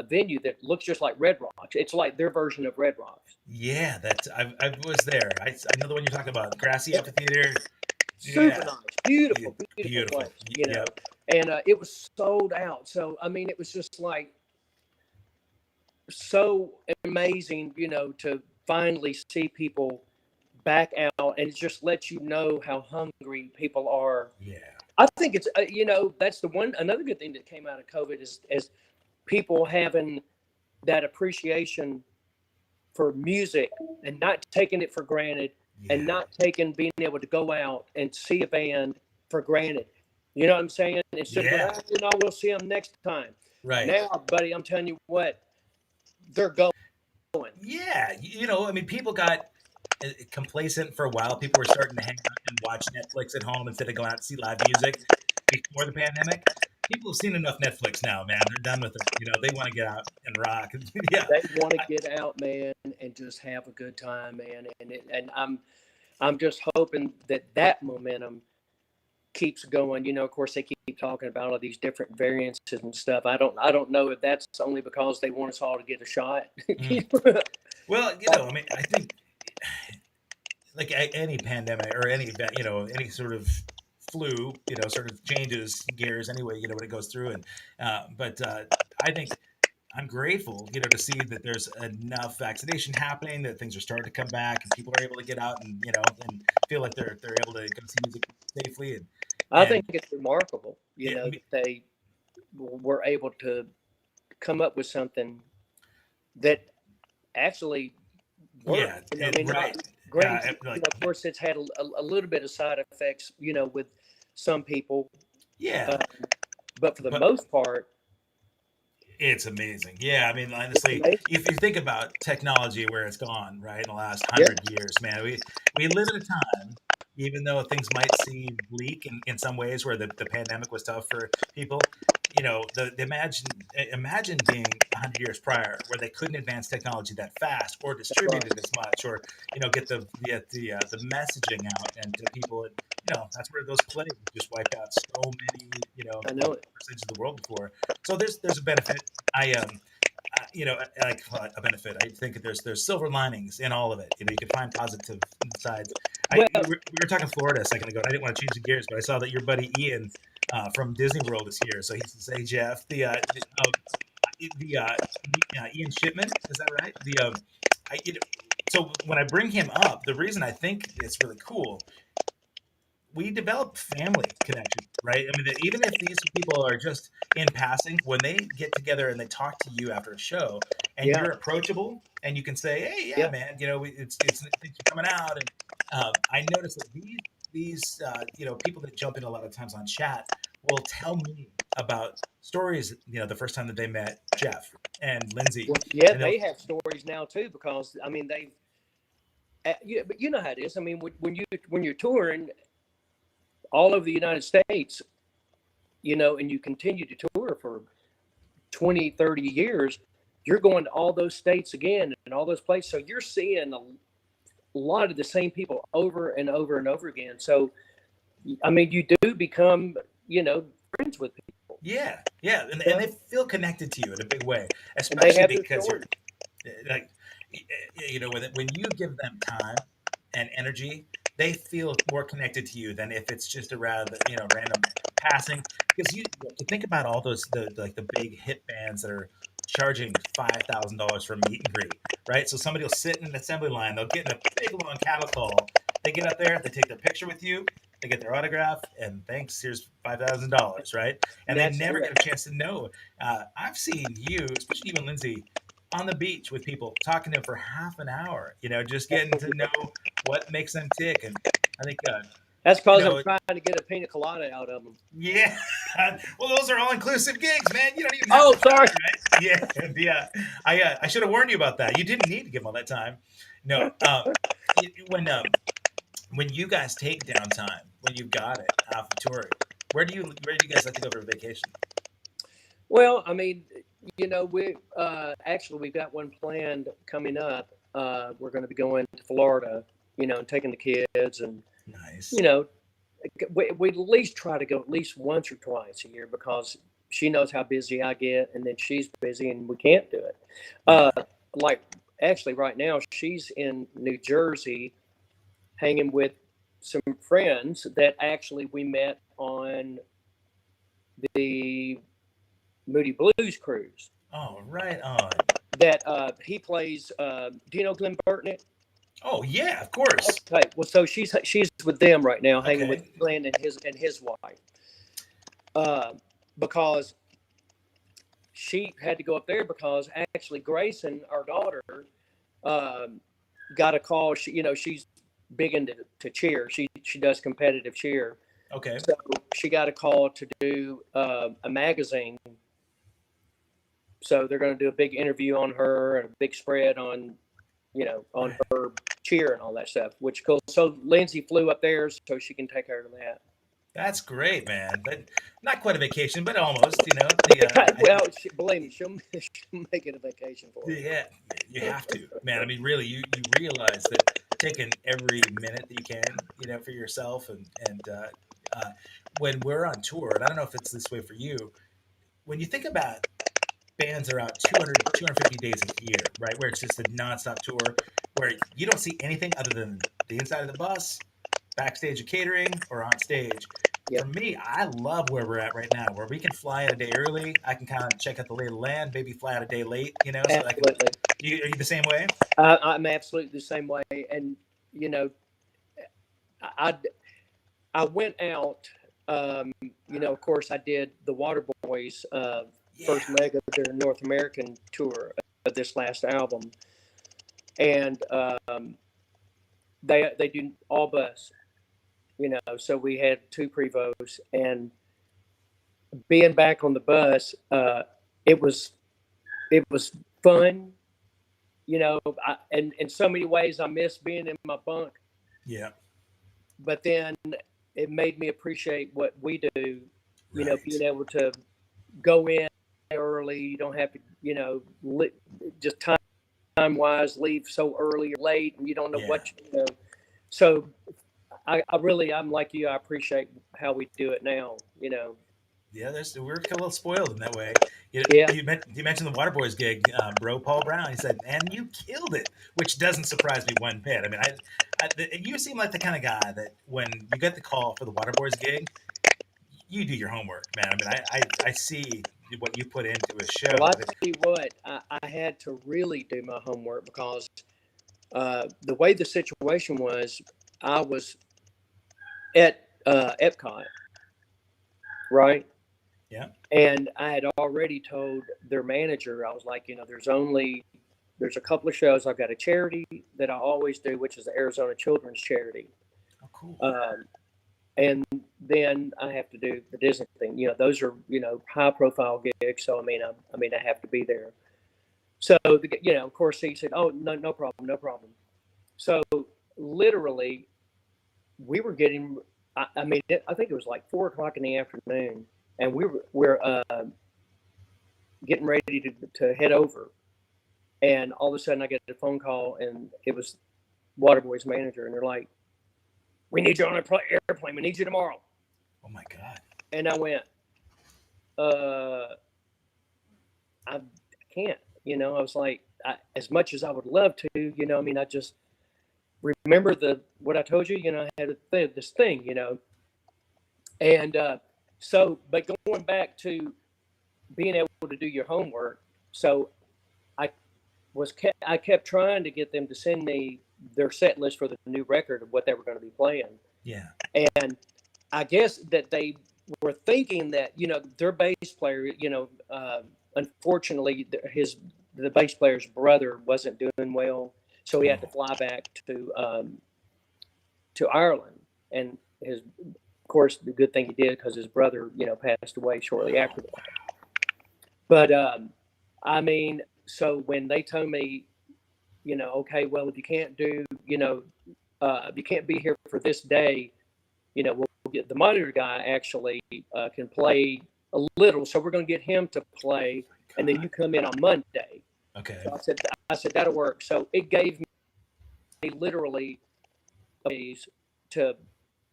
venue that looks just like Red Rocks. It's like their version of Red Rocks. Yeah, I was there. I know the one you're talking about. Grassy amphitheater. Super Yeah. nice, beautiful, beautiful Beautiful. place. Yep. And it was sold out. So I mean, it was just like so amazing, to finally see people back out, and it just lets you know how hungry people are. Yeah. I think it's that's another good thing that came out of COVID is people having that appreciation for music and not taking it for granted, and Yeah. not taking being able to go out and see a band for granted. You know what I'm saying? Instead Yeah. of we'll see them next time. Right. Now, buddy, I'm telling you what, they're going. Yeah. I mean, people got complacent for a while. People were starting to hang out and watch Netflix at home instead of going out to see live music before the pandemic. People have seen enough Netflix now, man. They're done with it. They want to get out and rock. Yeah. They want to get out, man, and just have a good time, man. And I'm just hoping that momentum keeps going. Of course, they keep talking about all these different variances and stuff. I don't know if that's only because they want us all to get a shot. Mm. Well, I mean, I think like any pandemic or any event, any sort of flu, sort of changes gears anyway, when it goes through. And I think I'm grateful, to see that there's enough vaccination happening, that things are starting to come back, and people are able to get out and and feel like they're able to go see music safely. And I And think it's remarkable, yeah, that they were able to come up with something that actually worked. yeah, I and mean, right. granted, Like, of course, it's had a little bit of side effects, with some people, yeah, uh, but for the but most part, it's amazing. Yeah, I mean, it's honestly, amazing. if you think about technology where it's gone, right, in the last Yeah, 100 years, man, we live in a time, even though things might seem bleak in some ways, where the pandemic was tough for people. The imagine being 100 years prior, where they couldn't advance technology that fast, or that's distribute right. it as much, or get the messaging out and to people. That's where those plagues just wiped out so many I know it. percentage of the world before. So there's a benefit. I like a benefit. I think that there's silver linings in all of it. You can find positive sides. Well, We were talking Florida a second ago, and I didn't want to change the gears, but I saw that your buddy Ian from Disney World is here. So he says, "Hey Jeff, Ian Shipman, is that right? I, you know, so when I bring him up, the reason I think it's really cool, we develop family connection, right? I mean, even if these people are just in passing, when they get together and they talk to you after a show, and yeah, you're approachable, and you can say, "Hey, yeah, yeah. man, it's things are coming out." And I noticed that these people that jump in a lot of times on chat will tell me about stories. The first time that they met Jeff and Lindsay, Well, yeah, and they'll they have stories now too because I mean they. Yeah, but you know how it is. I mean, when you're touring all over the United States, and you continue to tour for 20, 30 years, you're going to all those states again and all those places. So you're seeing a lot of the same people over and over and over again. So, I mean, you do become, friends with people. yeah, and they You feel connected to you in a big way, and they especially have their because you're stories. like when you give them time and energy, they feel more connected to you than if it's just a rather random passing. Because you think about all those the big hit bands that are charging $5,000 for a meet and greet, right? So somebody will sit in an assembly line, they'll get in a big long cattle call, they get up there, they take their picture with you, they get their autograph, and thanks, here's $5,000, right? And And they that's never get it. a chance to know. I've seen you, especially you and Lindsay, on the beach with people, talking to them for half an hour, just getting to know what makes them tick. And I think, That's you because I'm know, trying to get a pina colada out of them. yeah. Well, those are all inclusive gigs, man. You don't even have Oh, to try, sorry. right? Yeah, yeah. I should have warned you about that. You didn't need to give them all that time. No, when you guys take downtime, when you've got it off of touring, where do you guys like to go for vacation? Well, I mean, we actually we've got one planned coming up. We're going to be going to Florida, and taking the kids, and Nice. you know, we at least try to go at least once or twice a year because she knows how busy I get, and then she's busy, and we can't do it. Yeah. Uh, like actually, right now she's in New Jersey, hanging with some friends that actually we met on the Moody Blues cruise. Oh, right on. That he plays. Do you know Glenn Burtnett? Oh, yeah, of course. Okay, well, so she's with them right now, hanging with Okay. Glenn and his wife, uh, because she had to go up there because actually Grayson, our daughter, um, got a call. She's big into to cheer. She does competitive cheer, Okay. so she got a call to do a magazine. So they're going to do a big interview on her and a big spread on on her cheer and all that stuff, which cool. So Lindsay flew up there so she can take care of that. That's great, man. But not quite a vacation, but almost. The Well, believe me, she'll make it a vacation for us. yeah, you have to, man. I mean, really, you realize that taking every minute that you can, for yourself, and when we're on tour, and I don't know if it's this way for you, when you think about bands that are out 250 days a year, right, where it's just a nonstop tour, where you don't see anything other than the inside of the bus, backstage of catering, or on stage. Yeah, For me, I love where we're at right now, where we can fly in a day early. I can kind of check out the lay of the land, maybe fly out a day late, so that I can. absolutely. Are you the same way? I'm absolutely the same way. And you know, I I went out. Of course, I did the Waterboys Yeah. first leg of their North American tour of this last album, and they do all bus. So we had two prevos, and being back on the bus, it was it was fun. And in so many ways, I miss being in my bunk. Yeah. But then it made me appreciate what we do. Right. Being able to go in early. You don't have to, just time wise, leave so early or late, and you don't know Yeah. what you know. So I'm like you. I appreciate how we do it now. Yeah, we're a little spoiled in that way. Yeah, You mentioned the Waterboys gig, bro. Paul Brown. He said, "And you killed it," which doesn't surprise me one bit. I mean, you seem like the kind of guy that when you get the call for the Waterboys gig, you do your homework, man. I mean, I see what you put into a show. well, I tell you what, I had to really do my homework because the way the situation was, I was at Epcot, right? Yeah. And I had already told their manager, I was like, there's a couple of shows. I've got a charity that I always do, which is the Arizona Children's Charity. Oh, cool. And then I have to do the Disney thing. Those are, high profile gigs. So, I have to be there. So, of course, he said, oh, no, no problem, no problem. So literally we were getting, I think it was like 4 o'clock in the afternoon, and we're getting ready to head over. And all of a sudden I get a phone call, and it was Waterboy's manager. And they're like, we need you on an airplane. We need you tomorrow. Oh my God. And I went, I can't, I was like, as much as I would love to, I just remember what I told you, I had this thing, and but going back to being able to do your homework. So I kept trying to get them to send me their set list for the new record of what they were going to be playing. Yeah. And I guess that they were thinking that, their bass player, unfortunately, the bass player's brother wasn't doing well, so he had to fly back to Ireland. And of course, the good thing he did, because his brother, passed away shortly after that. But so when they told me, okay, well, if you can't do, if you can't be here for this day, we'll get the monitor guy actually can play a little, so we're going to get him to play, and then you come in on Monday. Okay. So I said that'll work. So it gave me literally days to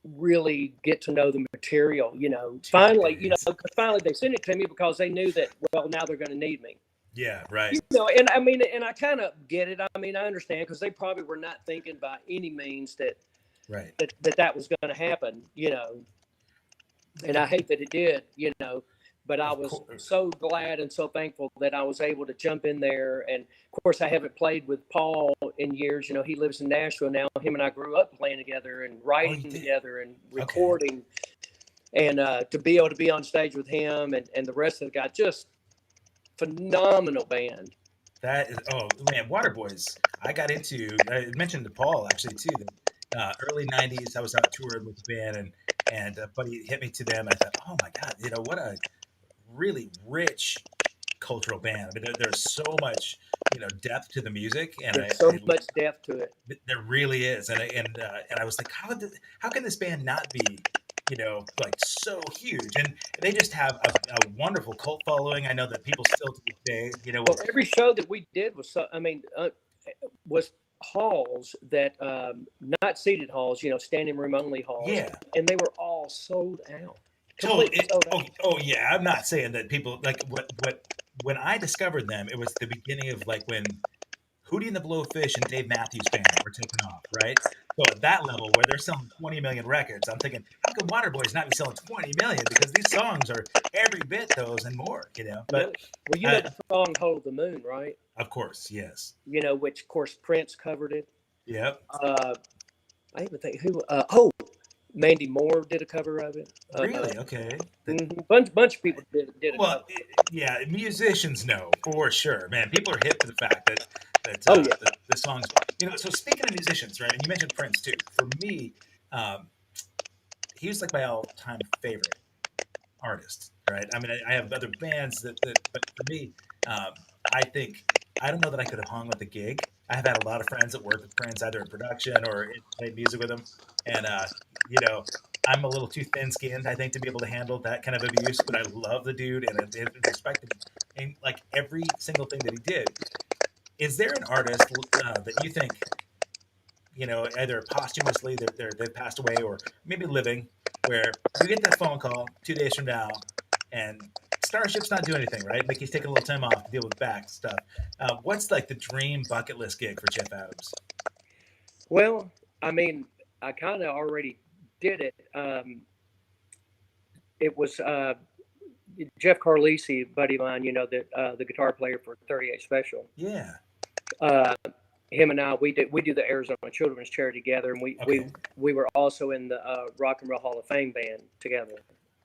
really get to know the material. Finally, finally they sent it to me because they knew that, well, now they're going to need me. Yeah, right. And I kind of get it. I understand, because they probably were not thinking by any means that right that was going to happen, and I hate that it did, but I was so glad and so thankful that I was able to jump in there. And of course, I haven't played with Paul in years. He lives in Nashville now. Him and I grew up playing together and writing together and recording. Okay. And to be able to be on stage with him and the rest of the guys, just phenomenal band. That is, oh man, Waterboys. I mentioned to Paul actually too that early '90s I was out touring with the band, and a buddy hit me to them. I thought, oh my God, what a really rich cultural band. I mean, there's so much depth to the music, and there's so much depth to it. There really is, and I was like, how can this band not be like so huge? And they just have a wonderful cult following. I know that people still to this day, well, every show that we did was was halls that not seated halls, standing room only halls. Yeah, and they were all sold out. Oh yeah, I'm not saying that people like when I discovered them, it was the beginning of like when Hootie and the Blowfish and Dave Matthews Band were taking off, right? So at that level where they're selling 20 million records, I'm thinking, how can Waterboys not be selling 20 million? Because these songs are every bit those and more, But well, know the song "Hold of the Moon," right? Of course, yes. Which of course Prince covered it. Yep. I even think who. Mandy Moore did a cover of it. Really? Okay. Bunch of people did a Well, cover. yeah, musicians know for sure, man. People are hip to the fact Oh yeah. that the songs, So speaking of musicians, right? And you mentioned Prince too. For me, um, he was like my all-time favorite artist, right? I mean, I have other bands but for me, um, I think I don't know that I could have hung with the gig. I have had a lot of friends that work with Prince, either in production or played music with him, and you know, I'm a little too thin-skinned, I think, to be able to handle that kind of abuse. But I love the dude and I respect him and like every single thing that he did. Is there an artist that you think either posthumously they've passed away or maybe living, where you get that phone call 2 days from now, and Starship's not doing anything, right? Like he's taking a little time off to deal with back stuff. What's like the dream bucket list gig for Jeff Adams? Well, I mean, I kind of already did it. It was Jeff Carlisi, buddy of mine. The guitar player for 38 Special. Yeah. Uh, Him and I, we do the Arizona Children's Charity together, and Okay. we were also in the Rock and Roll Hall of Fame band together.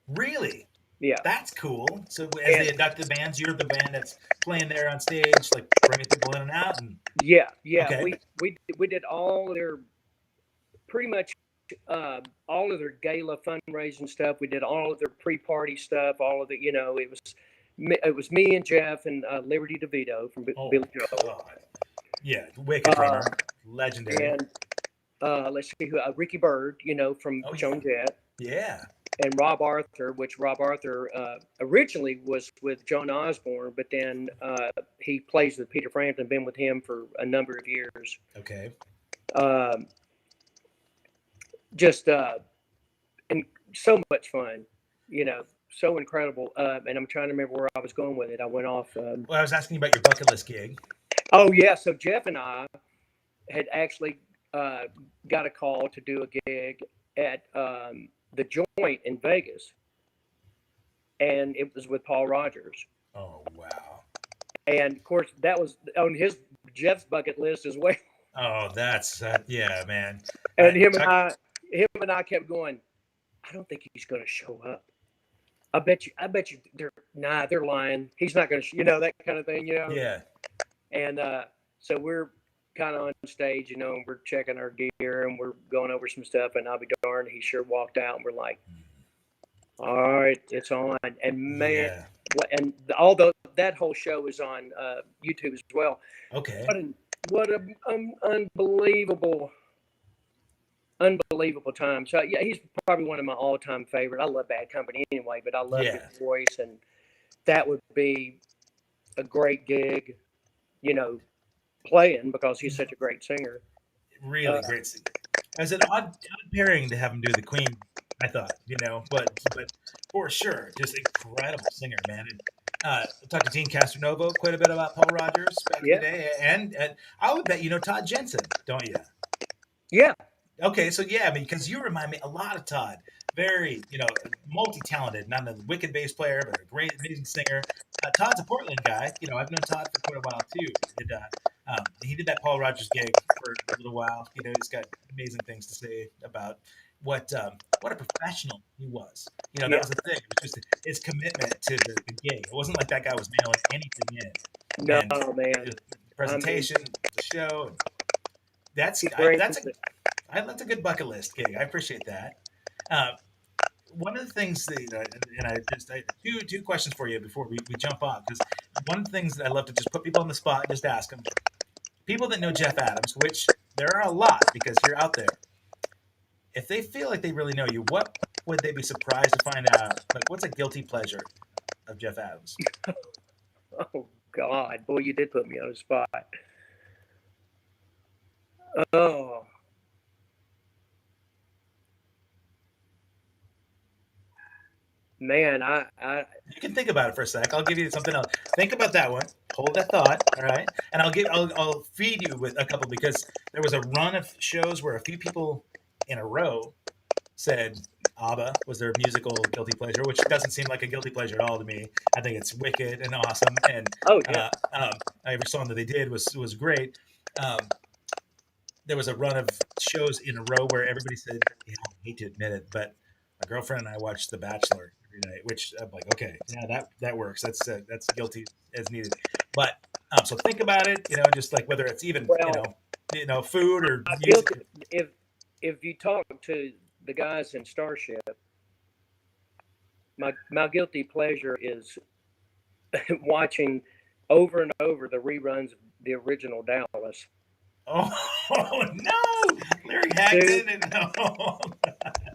Really? Yeah. That's cool. So as they induct the bands, you're the band that's playing there on stage, like bringing people in and out. And yeah. okay. We did all their pretty much all of their gala fundraising stuff. We did all of their pre-party stuff. All of the it was me and Jeff and Liberty DeVito from Oh Billy Joel. God. Yeah, wicked drummer, legendary. And let's see who Ricky Byrd, from Joan Jett. Yeah. And Rob Arthur, which Rob Arthur originally was with John Osborne, but then he plays with Peter Frampton, been with him for a number of years. Okay. Just and so much fun, so incredible. And I'm trying to remember where I was going with it. I went off. Well, I was asking about your bucket list gig. Oh yeah, so Jeff and I had actually got a call to do a gig at the Joint in Vegas, and it was with Paul Rogers. Oh wow! And of course, that was on Jeff's bucket list as well. Oh, that's yeah, man. And him and I kept going. I don't think he's going to show up. I bet you. They're lying. He's not going to. That kind of thing. Yeah. And so we're kind of on stage, and we're checking our gear and we're going over some stuff. And I'll be darned, he sure walked out, and we're like, "All right, it's on." And man, and although that whole show is on YouTube as well. Okay. What an unbelievable time. So yeah, he's probably one of my all-time favorite. I love Bad Company anyway, but I love his voice, and that would be a great gig, playing, because he's such a great singer. Really great singer. As an odd pairing to have him do the Queen, I thought, but for sure, just incredible singer, man. And, I talked to Dean Castronovo quite a bit about Paul Rogers back in the day, and I would bet you know Todd Jensen, don't you? Yeah. Okay, so yeah, because you remind me a lot of Todd. Very, multi-talented, not a wicked bass player, but a great, amazing singer. Todd's a Portland guy. I've known Todd for quite a while too. He did that Paul Rogers gig for a little while. He's got amazing things to say about what a professional he was. That was the thing. It was just his commitment to the gig. It wasn't like that guy was mailing anything in. No, and man. The presentation, the show. That's a good bucket list gig. I appreciate that. One of the things that, and I two questions for you before we jump off, because one of the things that I love to just put people on the spot and just ask them, people that know Jeff Adams, which there are a lot because you're out there, if they feel like they really know you, what would they be surprised to find out? Like, what's a guilty pleasure of Jeff Adams? Oh God, boy, you did put me on the spot. Oh. Man, you can think about it for a sec. I'll give you something else. Think about that one. Hold that thought, all right? And I'll feed you with a couple, because there was a run of shows where a few people in a row said ABBA was their musical guilty pleasure, which doesn't seem like a guilty pleasure at all to me. I think it's wicked and awesome, and every song that they did was great. there was a run of shows in a row where everybody said, "Yeah, I hate to admit it, but my girlfriend and I watched The Bachelor every night." Which I'm like, okay, yeah, that works. That's guilty as needed. But so think about it. Just like whether it's even Well, food or I music. guilty if you talk to the guys in Starship, my guilty pleasure is watching over and over the reruns of the original Dallas. Oh, oh no, Larry Dude, Hagman and no.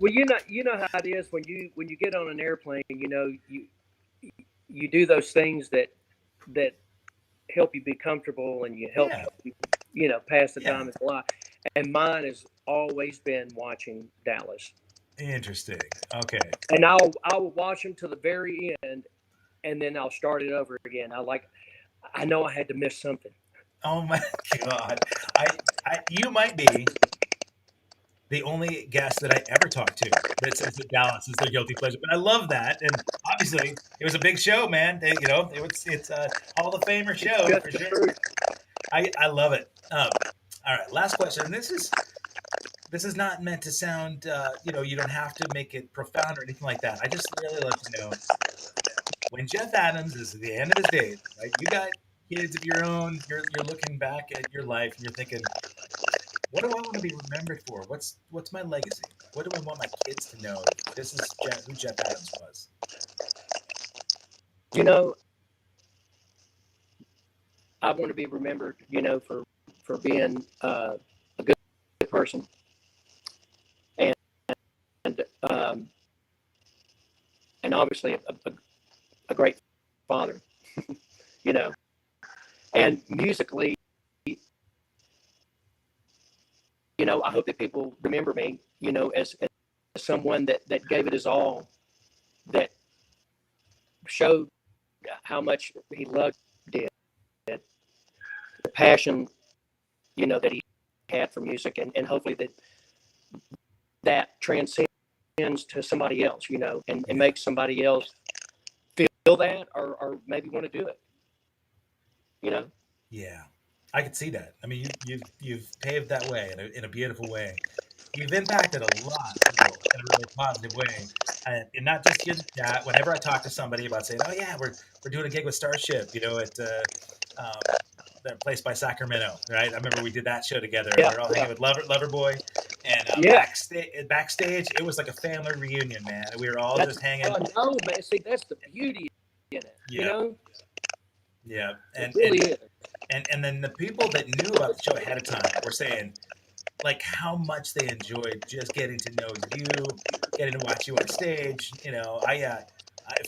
well, you know how it is when you get on an airplane. You do those things that help you be comfortable and you help Yeah, pass the yeah, time in life. And mine has always been watching Dallas. interesting. Okay. And I will watch them to the very end, and then I'll start it over again. I know I had to miss something. Oh my God, I, you might be the only guest that I ever talked to that says that Dallas is their guilty pleasure. But I love that, and obviously it was a big show, man. It's a Hall of Famer It's show just for the sure. truth. I love it. All right, last question. And this is not meant to sound you don't have to make it profound or anything like that. I just really love to know when Jeff Adams is at the end of his days, right? You got kids of your own. You're looking back at your life and you're thinking, what do I want to be remembered for? What's my legacy? What do I want my kids to know? This is who Jeff Adams was. You know, I want to be remembered, for being a good person and um, and obviously a great father. You know, and musically, I hope that people remember me, as someone that gave it his all, that showed how much he loved it, the passion, that he had for music, and hopefully that transcends to somebody else, and Yeah, makes somebody else feel that or maybe want to do it, you know. yeah, I could see that. I mean, you've paved that way in a beautiful way. You've impacted a lot of people in a really positive way, and not just your chat. Whenever I talk to somebody about saying, "Oh yeah, we're doing a gig with Starship," at that place by Sacramento, right? I remember we did that show together, and Yeah, we were all yeah, hanging with Loverboy, and yeah. backstage, it was like a family reunion, man. We were all That's just hanging. no, man. See, that's the beauty in it. Yeah, yeah, It and really and is. and then the people that knew about the show ahead of time were saying like how much they enjoyed just getting to know you, getting to watch you on stage.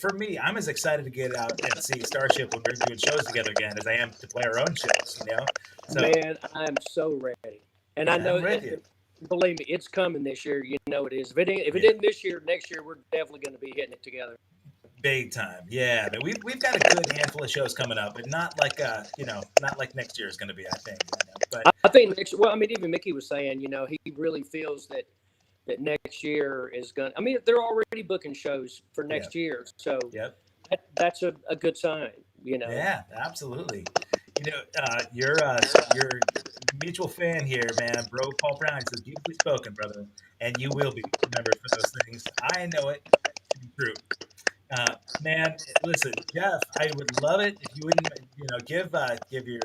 For me, I'm as excited to get out and see Starship when we're doing shows together again as I am to play our own shows. So Man, I'm so ready, and I know I'm with you. believe me, it's coming this year. You know it is. If it Yeah, didn't this year, next year we're definitely going to be hitting it together. big time. Yeah, but we've got a good handful of shows coming up, but not like next year is going to be. I think, but I think next. Well, I mean, even Mickey was saying, he really feels that next year is going. I mean, they're already booking shows for yeah, next year, so yep. that's a good sign. Yeah, absolutely. Your mutual fan here, man, bro. Paul Brown. He says, "Beautifully spoken, brother," and you will be remembered for those things. I know it to be true. Man, listen, Jeff, I would love it if you wouldn't, give your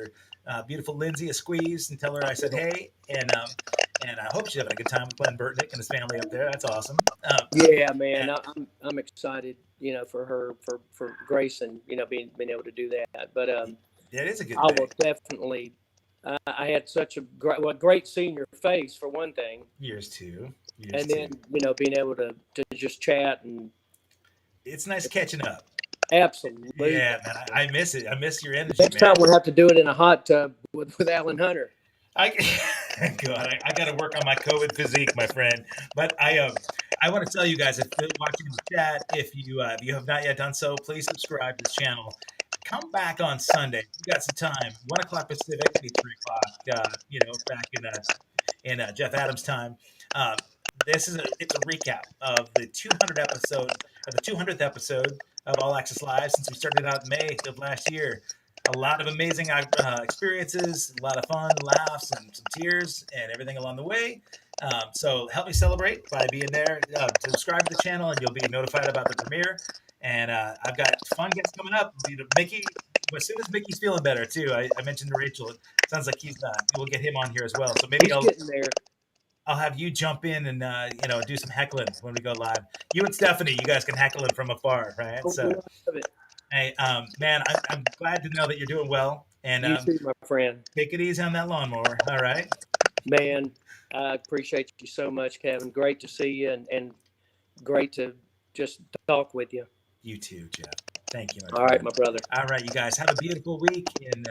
beautiful Lindsay a squeeze and tell her I said hey, and I hope she's having a good time with Glenn Burtnick and his family up there. That's awesome. Yeah, man, And I'm excited, for her for Grace and being able to do that. But it is a good I thing. will definitely. I had such a great seeing your face for one thing, Years and two. then being able to just chat and It's nice catching up. absolutely. Yeah, man, I miss it. I miss your energy, Next time man. we'll have to do it in a hot tub with Alan Hunter. I God, I got to work on my COVID physique, my friend. But I want to tell you guys if you're watching in the chat, if you have not yet done so, please subscribe to this channel. Come back on Sunday. You got some time. 1 o'clock Pacific, maybe 3 o'clock. Back in Jeff Adams time. It's a recap of the 200th episode of All Access Live since we started out in May of last year. a lot of amazing experiences, a lot of fun, laughs, and some tears, and everything along the way. So help me celebrate by being there. Subscribe to the channel, and you'll be notified about the premiere. And I've got fun guests coming up. Mickey, as soon as Mickey's feeling better too, I mentioned to Rachel. It sounds like we'll get him on here as well. So maybe He's getting there. I'll have you jump in and do some heckling when we go live. You and Stephanie, you guys can heckle him from afar, right? Oh, So, we love it. hey, man, I'm glad to know that you're doing well, and You too, my friend. take it easy on that lawnmower. All right, Man, I appreciate you so much, Kevin. Great to see you, and great to just talk with you. you too, Jeff. Thank you. All right, my brother. All right, you guys have a beautiful week, and